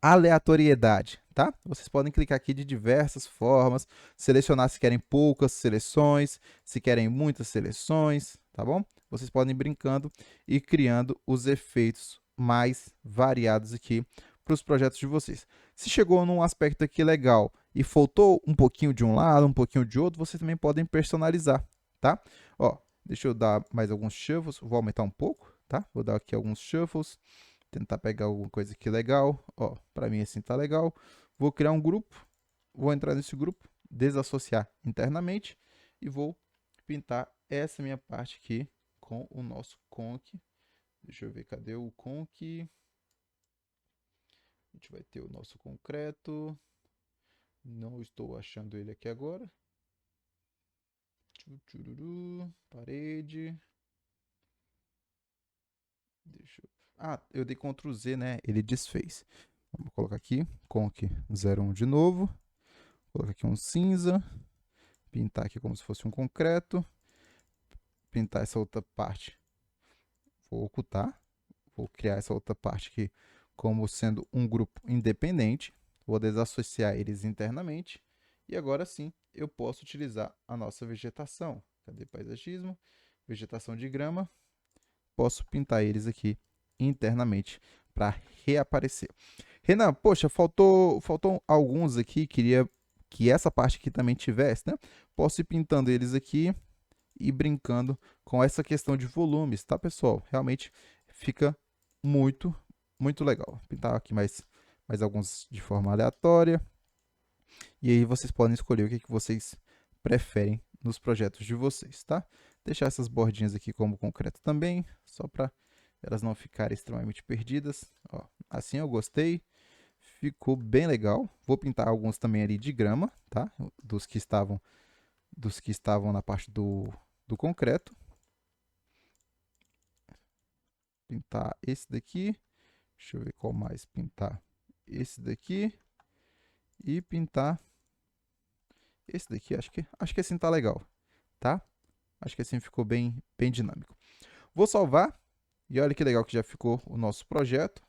aleatoriedade, tá? Vocês podem clicar aqui de diversas formas, selecionar se querem poucas seleções, se querem muitas seleções, tá bom? Vocês podem ir brincando e criando os efeitos mais variados aqui para os projetos de vocês. Se chegou num aspecto aqui legal e faltou um pouquinho de um lado, um pouquinho de outro, vocês também podem personalizar, tá? Ó, deixa eu dar mais alguns shuffles, vou aumentar um pouco, tá? Vou dar aqui alguns shuffles, tentar pegar alguma coisa aqui legal. Ó, para mim assim tá legal. Vou criar um grupo, vou entrar nesse grupo, desassociar internamente e vou pintar essa minha parte aqui com o nosso conk. Deixa eu ver, cadê o conk? A gente vai ter o nosso concreto. Não estou achando ele aqui agora. Parede. Deixa eu... Ah, eu dei Ctrl Z, né? Ele desfez. Vamos colocar aqui, conk 01 de novo. Vou colocar aqui um cinza. Pintar aqui como se fosse um concreto. Pintar essa outra parte. Vou ocultar. Vou criar essa outra parte aqui como sendo um grupo independente. Vou desassociar eles internamente. E agora sim, eu posso utilizar a nossa vegetação. Cadê paisagismo? Vegetação de grama. Posso pintar eles aqui internamente para reaparecer. Renan, poxa, faltou alguns aqui, queria que essa parte aqui também tivesse, né? Posso ir pintando eles aqui e brincando com essa questão de volumes, tá, pessoal? Realmente fica muito, muito legal. Vou pintar aqui mais alguns de forma aleatória. E aí vocês podem escolher o que vocês preferem nos projetos de vocês, tá? Deixar essas bordinhas aqui como concreto também, só para elas não ficarem extremamente perdidas. Ó, assim eu gostei, ficou bem legal. Vou pintar alguns também ali de grama, tá? Dos que estavam na parte do concreto. Pintar esse daqui. Deixa eu ver qual mais. Pintar esse daqui. E pintar esse daqui. Acho que assim tá legal, tá? Acho que assim ficou bem dinâmico. Vou salvar. E olha que legal que já ficou o nosso projeto.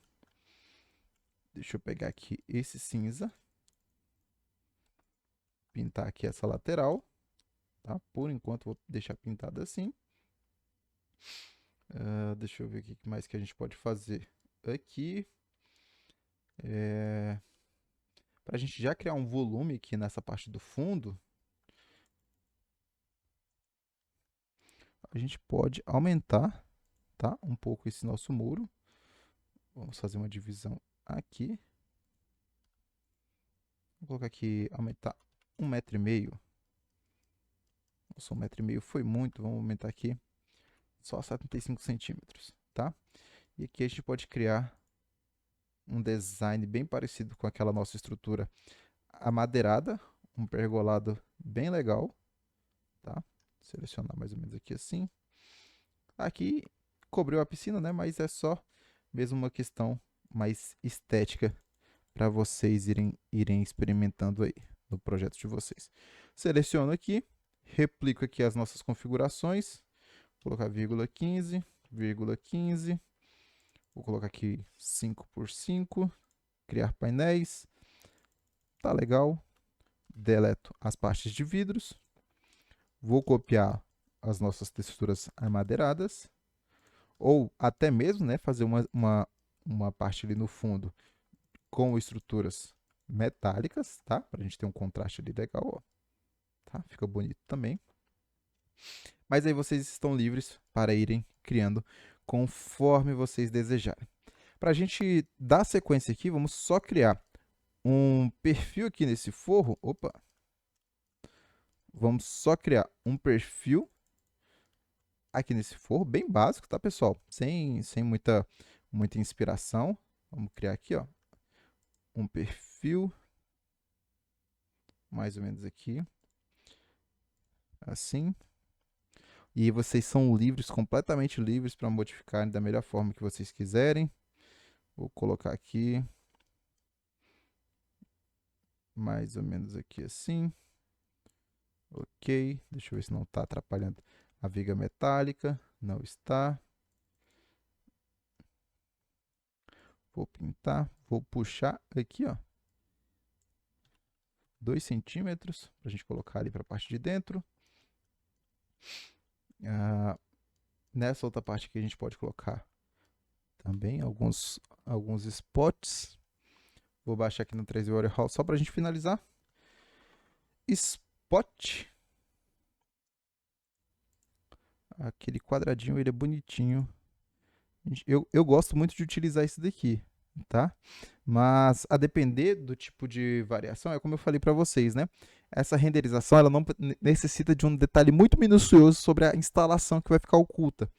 Deixa eu pegar aqui esse cinza. Pintar aqui essa lateral. Tá? Por enquanto vou deixar pintado assim. Deixa eu ver o que mais que a gente pode fazer aqui. Para a gente já criar um volume aqui nessa parte do fundo, a gente pode aumentar, tá, um pouco esse nosso muro. Vamos fazer uma divisão aqui. Vou colocar aqui, aumentar 1,5 m. Nossa, 1,5 m foi muito. Vamos aumentar aqui só 75 centímetros, tá? E aqui a gente pode criar um design bem parecido com aquela nossa estrutura amadeirada, um pergolado bem legal, tá? Selecionar mais ou menos aqui assim. Aqui cobriu a piscina, né? Mas é só mesmo uma questão mais estética para vocês irem experimentando aí no projeto de vocês. Seleciono aqui, replico aqui as nossas configurações, vou colocar vírgula 15, vírgula 15, vou colocar aqui 5 por 5, criar painéis, tá legal. Deleto as partes de vidros, vou copiar as nossas texturas amadeiradas, ou até mesmo, né, fazer uma parte ali no fundo com estruturas metálicas, tá? Para a gente ter um contraste ali legal, ó. Tá? Fica bonito também. Mas aí vocês estão livres para irem criando conforme vocês desejarem. Para a gente dar sequência aqui, vamos só criar um perfil aqui nesse forro. Opa! Vamos só criar um perfil aqui nesse forro, bem básico, tá, pessoal? Sem muita inspiração. Vamos criar aqui, ó, um perfil, mais ou menos aqui, assim. E vocês são livres, completamente livres para modificarem da melhor forma que vocês quiserem. Vou colocar aqui, mais ou menos aqui assim. Ok, deixa eu ver se não está atrapalhando a viga metálica. Não está. Vou pintar, vou puxar aqui, ó, 2 centímetros, para a gente colocar ali para a parte de dentro. Nessa outra parte aqui a gente pode colocar também alguns spots. Vou baixar aqui no 3D Waterhall só para a gente finalizar. Spot. Aquele quadradinho, ele é bonitinho. Eu gosto muito de utilizar esse daqui, tá? Mas a depender do tipo de variação, é como eu falei para vocês, né? Essa renderização, ela não necessita de um detalhe muito minucioso sobre a instalação que vai ficar oculta.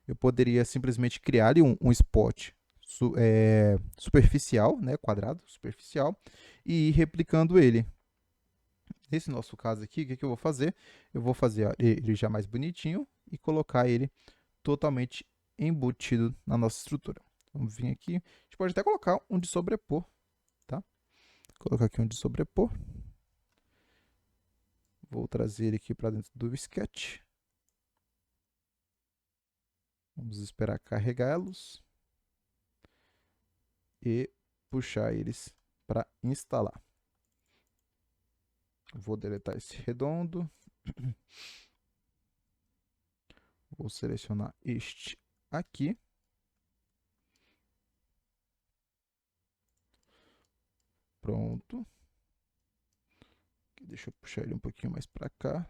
Eu poderia simplesmente criar ali um spot superficial, né? Quadrado, superficial, e ir replicando ele. Nesse nosso caso aqui, o que eu vou fazer? Eu vou fazer ele já mais bonitinho e colocar ele totalmente embutido na nossa estrutura. Vamos vir aqui. A gente pode até colocar um de sobrepor, tá? Vou colocar aqui um de sobrepor. Vou trazer ele aqui para dentro do sketch. Vamos esperar carregá-los e puxar eles para instalar. Vou deletar esse redondo. Vou selecionar este aqui. Pronto. Deixa eu puxar ele um pouquinho mais para cá.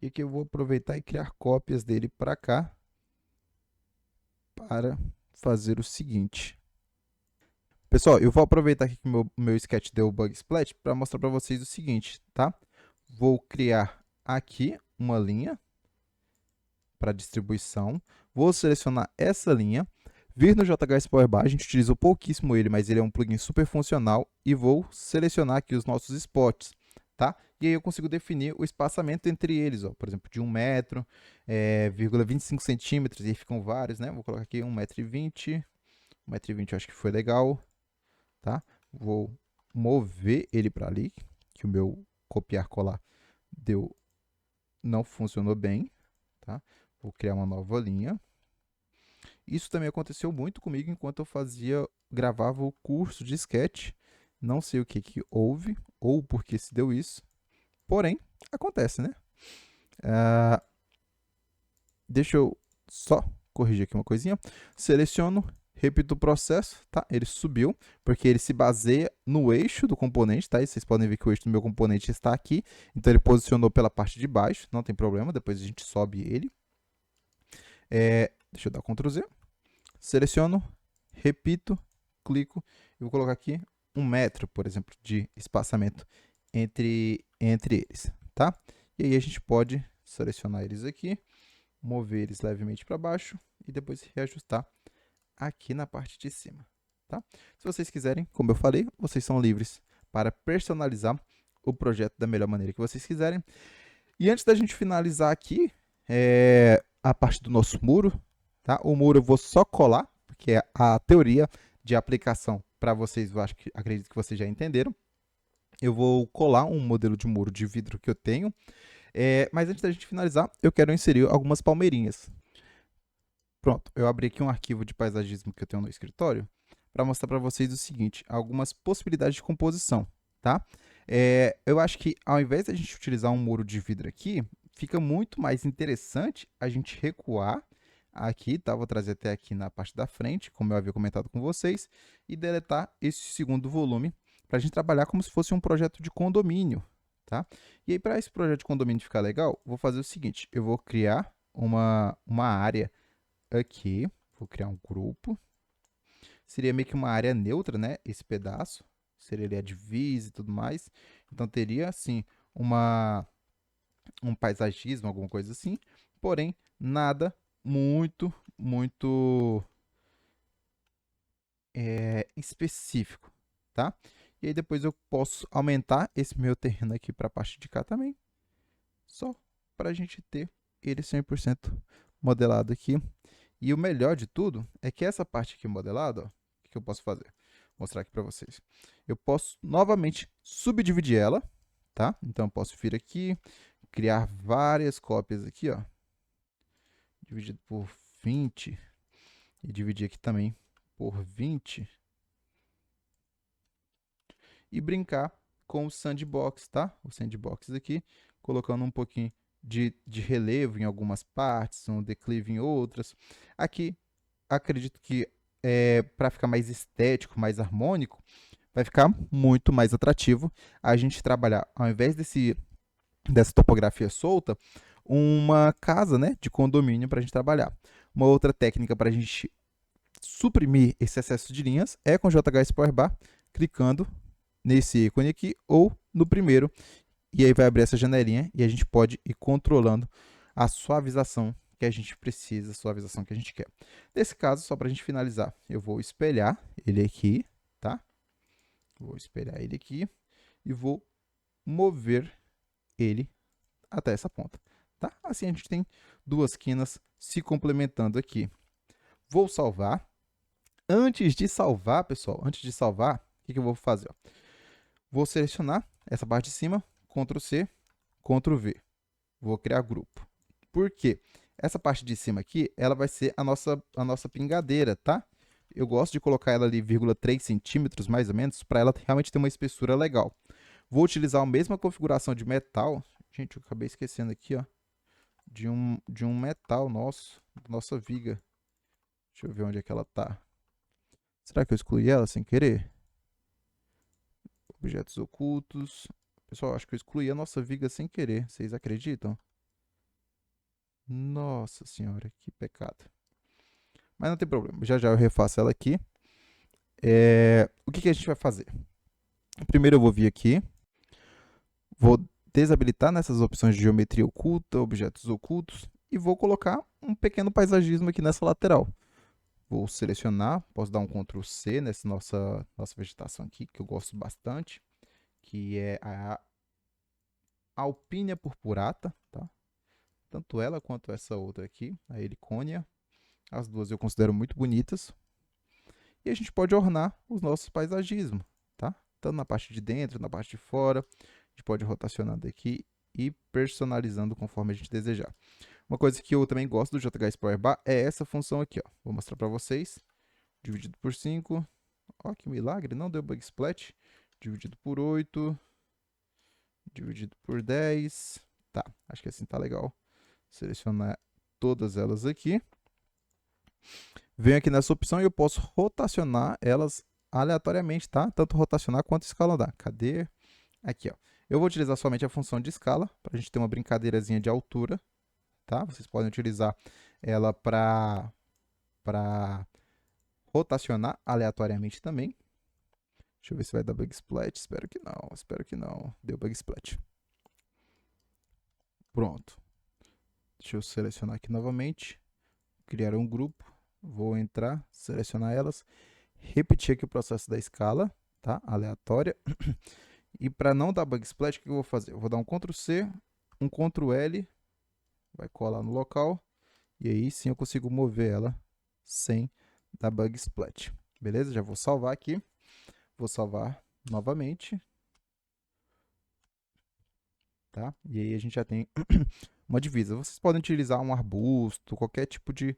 E aqui eu vou aproveitar e criar cópias dele para cá, para fazer o seguinte. Pessoal, eu vou aproveitar aqui que o meu sketch deu o bug splat para mostrar para vocês o seguinte, tá? Vou criar aqui uma linha para distribuição. Vou selecionar essa linha, vir no JHS Power Bar, a gente utilizou pouquíssimo ele, mas ele é um plugin super funcional, e vou selecionar aqui os nossos spots, tá? E aí eu consigo definir o espaçamento entre eles, ó, por exemplo, de 1 metro, 25 centímetros, e aí ficam vários, né? Vou colocar aqui 1,20 m, 1,20 m eu acho que foi legal, tá? Vou mover ele para ali, que o meu copiar colar não funcionou bem, tá? Vou criar uma nova linha. Isso também aconteceu muito comigo enquanto eu gravava o curso de sketch. Não sei o que houve ou por que se deu isso, porém acontece, né? Deixa eu só corrigir aqui uma coisinha. Seleciono, repito o processo, tá? Ele subiu, porque ele se baseia no eixo do componente, tá? E vocês podem ver que o eixo do meu componente está aqui, então ele posicionou pela parte de baixo, não tem problema, depois a gente sobe ele. Deixa eu dar Ctrl Z. Seleciono, repito, clico e vou colocar aqui 1 metro, por exemplo, de espaçamento entre eles, tá? E aí a gente pode selecionar eles aqui, mover eles levemente para baixo e depois reajustar aqui na parte de cima, tá? Se vocês quiserem, como eu falei, vocês são livres para personalizar o projeto da melhor maneira que vocês quiserem. E antes da gente finalizar aqui, a parte do nosso muro, tá? O muro eu vou só colar, porque é a teoria de aplicação para vocês, acredito que vocês já entenderam. Eu vou colar um modelo de muro de vidro que eu tenho, mas antes da gente finalizar, eu quero inserir algumas palmeirinhas. Pronto, eu abri aqui um arquivo de paisagismo que eu tenho no escritório para mostrar para vocês o seguinte, algumas possibilidades de composição, tá? Eu acho que ao invés de a gente utilizar um muro de vidro aqui, fica muito mais interessante a gente recuar aqui, tá? Vou trazer até aqui na parte da frente, como eu havia comentado com vocês, e deletar esse segundo volume para a gente trabalhar como se fosse um projeto de condomínio, tá? E aí, para esse projeto de condomínio ficar legal, vou fazer o seguinte, eu vou criar uma área aqui, vou criar um grupo, seria meio que uma área neutra, né? Esse pedaço, seria ali a divisa e tudo mais, então teria, assim, um paisagismo, alguma coisa assim, porém, nada muito específico, tá? E aí depois eu posso aumentar esse meu terreno aqui para a parte de cá também. Só para a gente ter ele 100% modelado aqui. E o melhor de tudo é que essa parte aqui modelada, ó, o que eu posso fazer? Vou mostrar aqui para vocês. Eu posso novamente subdividir ela, tá? Então eu posso vir aqui, criar várias cópias aqui, ó. Dividido por 20. E dividir aqui também por 20. E brincar com o sandbox, tá? O sandbox aqui, colocando um pouquinho de relevo em algumas partes, um declive em outras. Aqui, acredito que para ficar mais estético, mais harmônico, vai ficar muito mais atrativo a gente trabalhar, ao invés dessa topografia solta, uma casa, né, de condomínio para a gente trabalhar. Uma outra técnica para a gente suprimir esse excesso de linhas é com o JHS Power Bar, clicando nesse ícone aqui ou no primeiro, e aí vai abrir essa janelinha e a gente pode ir controlando a suavização que a gente precisa, a suavização que a gente quer. Nesse caso, só para a gente finalizar, eu vou espelhar ele aqui, tá? Vou espelhar ele aqui e vou mover ele até essa ponta, tá? Assim a gente tem duas quinas se complementando aqui. Vou salvar. Antes de salvar, pessoal, o que eu vou fazer? Ó? Vou selecionar essa parte de cima, Ctrl C, Ctrl V. Vou criar grupo. Por quê? Essa parte de cima aqui, ela vai ser a nossa pingadeira, tá? Eu gosto de colocar ela ali 0,3 centímetros, mais ou menos, para ela realmente ter uma espessura legal. Vou utilizar a mesma configuração de metal. Gente, eu acabei esquecendo aqui, ó. De um metal nossa viga. Deixa eu ver onde é que ela tá. Será que eu excluí ela sem querer? Objetos ocultos. Pessoal, acho que eu excluí a nossa viga sem querer. Vocês acreditam? Nossa senhora, que pecado. Mas não tem problema. Já já eu refaço ela aqui. O que a gente vai fazer? Primeiro eu vou vir aqui. Vou desabilitar nessas opções de geometria oculta, objetos ocultos. E vou colocar um pequeno paisagismo aqui nessa lateral. Vou selecionar, posso dar um Ctrl C nessa nossa vegetação aqui, que eu gosto bastante, que é a Alpínia purpurata, tá? Tanto ela quanto essa outra aqui, a Helicônia. As duas eu considero muito bonitas. E a gente pode ornar os nossos paisagismos, tá? Tanto na parte de dentro, na parte de fora. A gente pode rotacionando aqui e personalizando conforme a gente desejar. Uma coisa que eu também gosto do JHS Power Bar é essa função aqui, ó. Vou mostrar para vocês. Dividido por 5. Ó, que milagre, não deu bug splat. Dividido por 8. Dividido por 10. Tá, acho que assim tá legal. Selecionar todas elas aqui. Venho aqui nessa opção e eu posso rotacionar elas aleatoriamente, tá? Tanto rotacionar quanto escalonar. Cadê? Aqui, ó. Eu vou utilizar somente a função de escala, para a gente ter uma brincadeirazinha de altura, tá? Vocês podem utilizar ela para rotacionar aleatoriamente também. Deixa eu ver se vai dar bug splat. Espero que não, espero que não. Deu bug splat. Pronto. Deixa eu selecionar aqui novamente. Criar um grupo. Vou entrar, selecionar elas. Repetir aqui o processo da escala, tá? Aleatória. E para não dar bug splat, o que eu vou fazer? Eu vou dar um Ctrl C, um Ctrl L. Vai colar no local. E aí sim eu consigo mover ela sem dar bug splat. Beleza? Já vou salvar aqui. Vou salvar novamente. Tá? E aí a gente já tem uma divisa. Vocês podem utilizar um arbusto, qualquer tipo de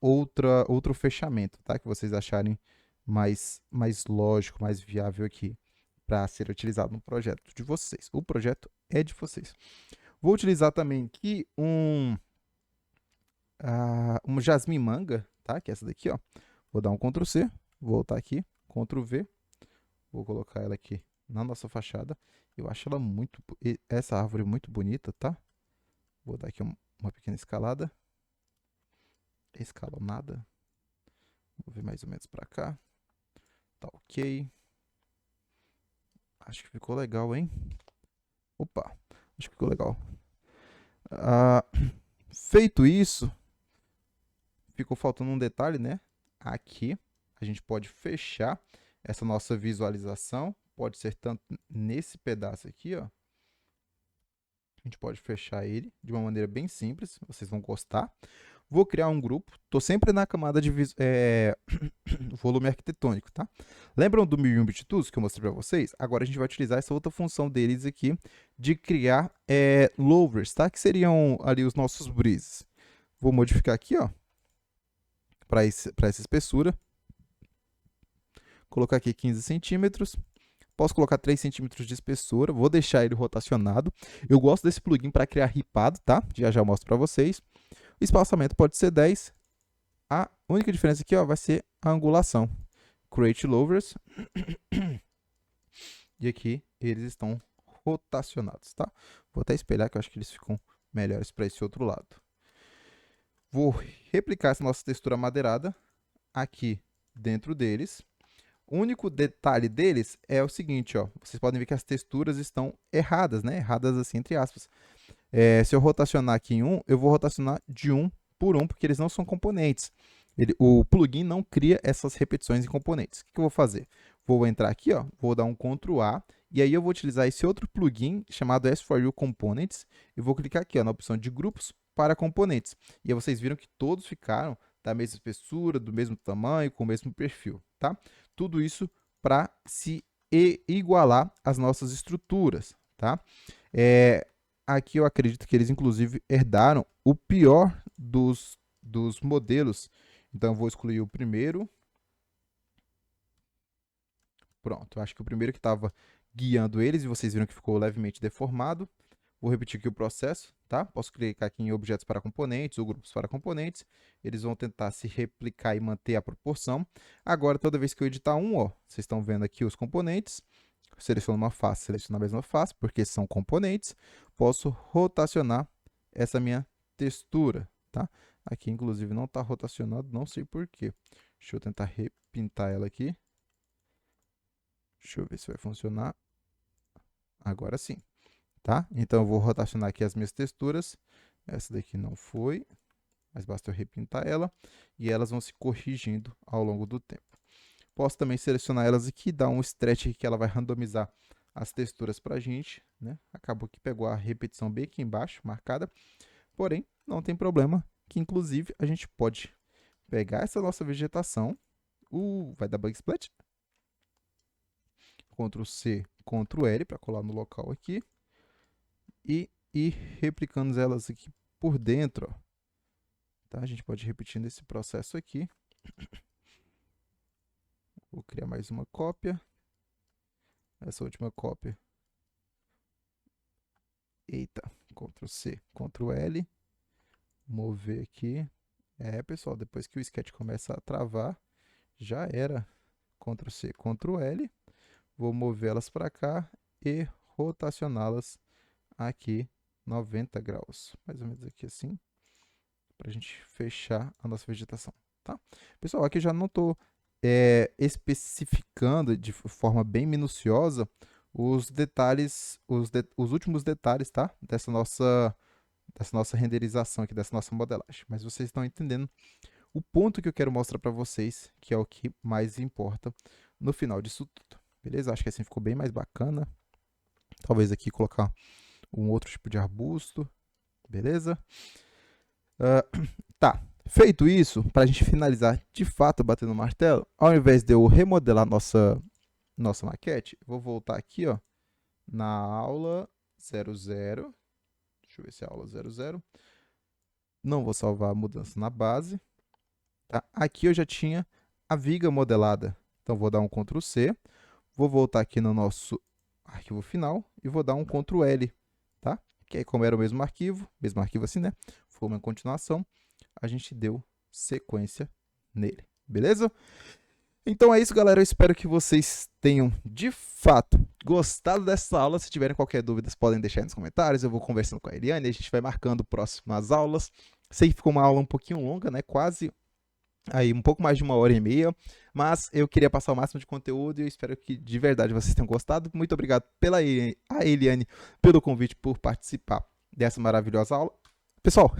outro fechamento, tá? Que vocês acharem mais lógico, mais viável aqui para ser utilizado no projeto de vocês. O projeto é de vocês. Vou utilizar também aqui um jasmim manga, tá? Que é essa daqui, ó. Vou dar um Ctrl C, voltar aqui, Ctrl V. Vou colocar ela aqui na nossa fachada. Eu acho ela essa árvore muito bonita, tá? Vou dar aqui uma pequena escalada. Escalonada. Vou ver mais ou menos para cá. Tá ok. Acho que ficou legal, hein? Opa, acho que ficou legal. Feito isso, ficou faltando um detalhe, né? Aqui a gente pode fechar essa nossa visualização. Pode ser tanto nesse pedaço aqui, ó. A gente pode fechar ele de uma maneira bem simples, vocês vão gostar. Vou criar um grupo, estou sempre na camada de volume arquitetônico, tá? Lembram do 1001 Tools que eu mostrei para vocês? Agora a gente vai utilizar essa outra função deles aqui de criar louvers, tá? Que seriam ali os nossos breezes. Vou modificar aqui, ó, para essa espessura. Colocar aqui 15 centímetros. Posso colocar 3 centímetros de espessura. Vou deixar ele rotacionado. Eu gosto desse plugin para criar ripado, tá? Já eu mostro para vocês. O espaçamento pode ser 10. A única diferença aqui, ó, vai ser a angulação. Create louvers. E aqui eles estão rotacionados, tá? Vou até espelhar que eu acho que eles ficam melhores para esse outro lado. Vou replicar essa nossa textura madeirada aqui dentro deles. O único detalhe deles é o seguinte, ó. Vocês podem ver que as texturas estão erradas, né? Erradas assim, entre aspas. Se eu rotacionar aqui em um, eu vou rotacionar de um por um, porque eles não são componentes. O plugin não cria essas repetições em componentes. O que eu vou fazer? Vou entrar aqui, ó, vou dar um Ctrl A, e aí eu vou utilizar esse outro plugin chamado S4U Components, e vou clicar aqui, ó, na opção de grupos para componentes. E aí vocês viram que todos ficaram da mesma espessura, do mesmo tamanho, com o mesmo perfil, tá? Tudo isso para se igualar às nossas estruturas, tá? Aqui eu acredito que eles, inclusive, herdaram o pior dos modelos. Então, eu vou excluir o primeiro. Pronto, acho que o primeiro que estava guiando eles, e vocês viram que ficou levemente deformado. Vou repetir aqui o processo, tá? Posso clicar aqui em objetos para componentes ou grupos para componentes. Eles vão tentar se replicar e manter a proporção. Agora, toda vez que eu editar um, ó, vocês estão vendo aqui os componentes. Seleciono uma face, seleciono a mesma face, porque são componentes. Posso rotacionar essa minha textura, tá? Aqui, inclusive, não está rotacionado, não sei por quê. Deixa eu tentar repintar ela aqui. Deixa eu ver se vai funcionar. Agora sim, tá? Então, eu vou rotacionar aqui as minhas texturas. Essa daqui não foi, mas basta eu repintar ela. E elas vão se corrigindo ao longo do tempo. Posso também selecionar elas aqui, dar um stretch que ela vai randomizar as texturas para a gente, né? Acabou que pegou a repetição bem aqui embaixo, marcada. Porém, não tem problema, que inclusive a gente pode pegar essa nossa vegetação. Vai dar bug split. Ctrl C, Ctrl L para colar no local aqui. E ir replicando elas aqui por dentro, ó. Tá? A gente pode ir repetindo esse processo aqui. Vou criar mais uma cópia. Essa última cópia. Eita, Ctrl C, Ctrl L. Mover aqui. Pessoal, depois que o sketch começa a travar, já era. Ctrl C, Ctrl L. Vou mover elas para cá e rotacioná-las aqui 90 graus. Mais ou menos aqui assim. Para a gente fechar a nossa vegetação, tá? Pessoal, aqui já não estou especificando de forma bem minuciosa os detalhes, os últimos detalhes, tá? Dessa nossa renderização aqui, dessa nossa modelagem. Mas vocês estão entendendo o ponto que eu quero mostrar para vocês, que é o que mais importa no final disso tudo. Beleza? Acho que assim ficou bem mais bacana. Talvez aqui colocar um outro tipo de arbusto. Beleza? Tá. Feito isso, para a gente finalizar de fato batendo o martelo, ao invés de eu remodelar nossa maquete, eu vou voltar aqui, ó, na aula 00. Deixa eu ver se é a aula 00. Não vou salvar a mudança na base. Tá? Aqui eu já tinha a viga modelada. Então, vou dar um Ctrl C. Vou voltar aqui no nosso arquivo final e vou dar um Ctrl L. Tá? Que aí, como era o mesmo arquivo assim, né? Foi uma continuação. A gente deu sequência nele, beleza? Então é isso, galera. Eu espero que vocês tenham, de fato, gostado dessa aula. Se tiverem qualquer dúvida, podem deixar aí nos comentários. Eu vou conversando com a Eliane, a gente vai marcando próximas aulas. Sei que ficou uma aula um pouquinho longa, né? Quase aí um pouco mais de 1h30, mas eu queria passar o máximo de conteúdo e eu espero que de verdade vocês tenham gostado. Muito obrigado a Eliane pelo convite, por participar dessa maravilhosa aula. Pessoal,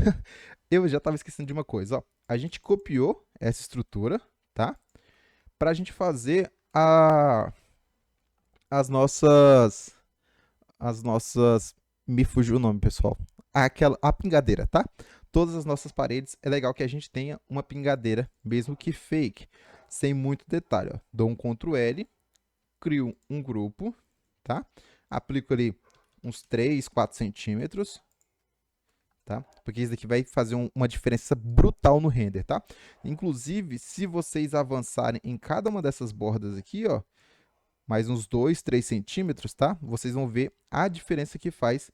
eu já estava esquecendo de uma coisa, ó. A gente copiou essa estrutura, tá? Para a gente fazer as nossas, me fugiu o nome, pessoal. A pingadeira, tá? Todas as nossas paredes, é legal que a gente tenha uma pingadeira, mesmo que fake, sem muito detalhe, ó. Dou um Ctrl L, crio um grupo, tá? Aplico ali uns 3, 4 centímetros, tá? Porque isso daqui vai fazer uma diferença brutal no render, tá? Inclusive, se vocês avançarem em cada uma dessas bordas aqui, ó, mais uns 2, 3 centímetros, tá? Vocês vão ver a diferença que faz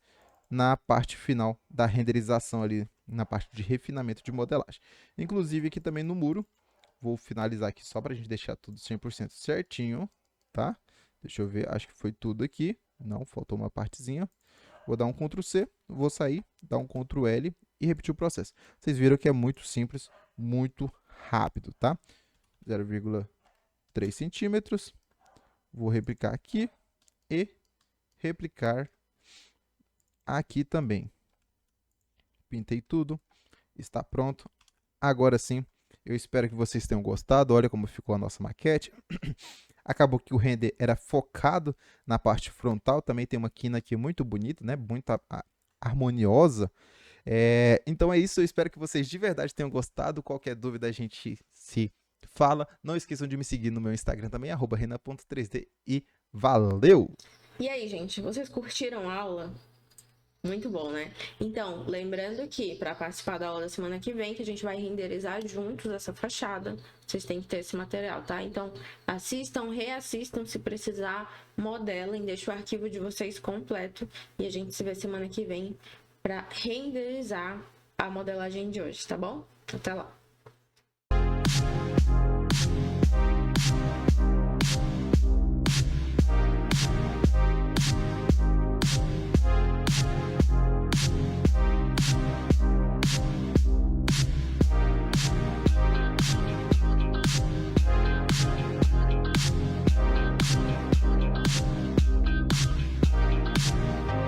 na parte final da renderização ali, na parte de refinamento de modelagem. Inclusive aqui também no muro, vou finalizar aqui só para a gente deixar tudo 100% certinho, tá? Deixa eu ver, acho que foi tudo aqui. Não, faltou uma partezinha. Vou dar um Ctrl C, vou sair, dar um Ctrl L e repetir o processo. Vocês viram que é muito simples, muito rápido, tá? 0,3 centímetros. Vou replicar aqui e replicar aqui também. Pintei tudo, está pronto. Agora sim, eu espero que vocês tenham gostado. Olha como ficou a nossa maquete. Acabou que o render era focado na parte frontal. Também tem uma quina aqui muito bonita, né? Muito harmoniosa. Então é isso. Eu espero que vocês de verdade tenham gostado. Qualquer dúvida a gente se fala. Não esqueçam de me seguir no meu Instagram também, @renan.3d. E valeu! E aí, gente, vocês curtiram a aula? Muito bom, né? Então, lembrando que para participar da aula da semana que vem, que a gente vai renderizar juntos essa fachada, vocês têm que ter esse material, tá? Então, assistam, reassistam, se precisar, modelem, deixem o arquivo de vocês completo e a gente se vê semana que vem para renderizar a modelagem de hoje, tá bom? Até lá!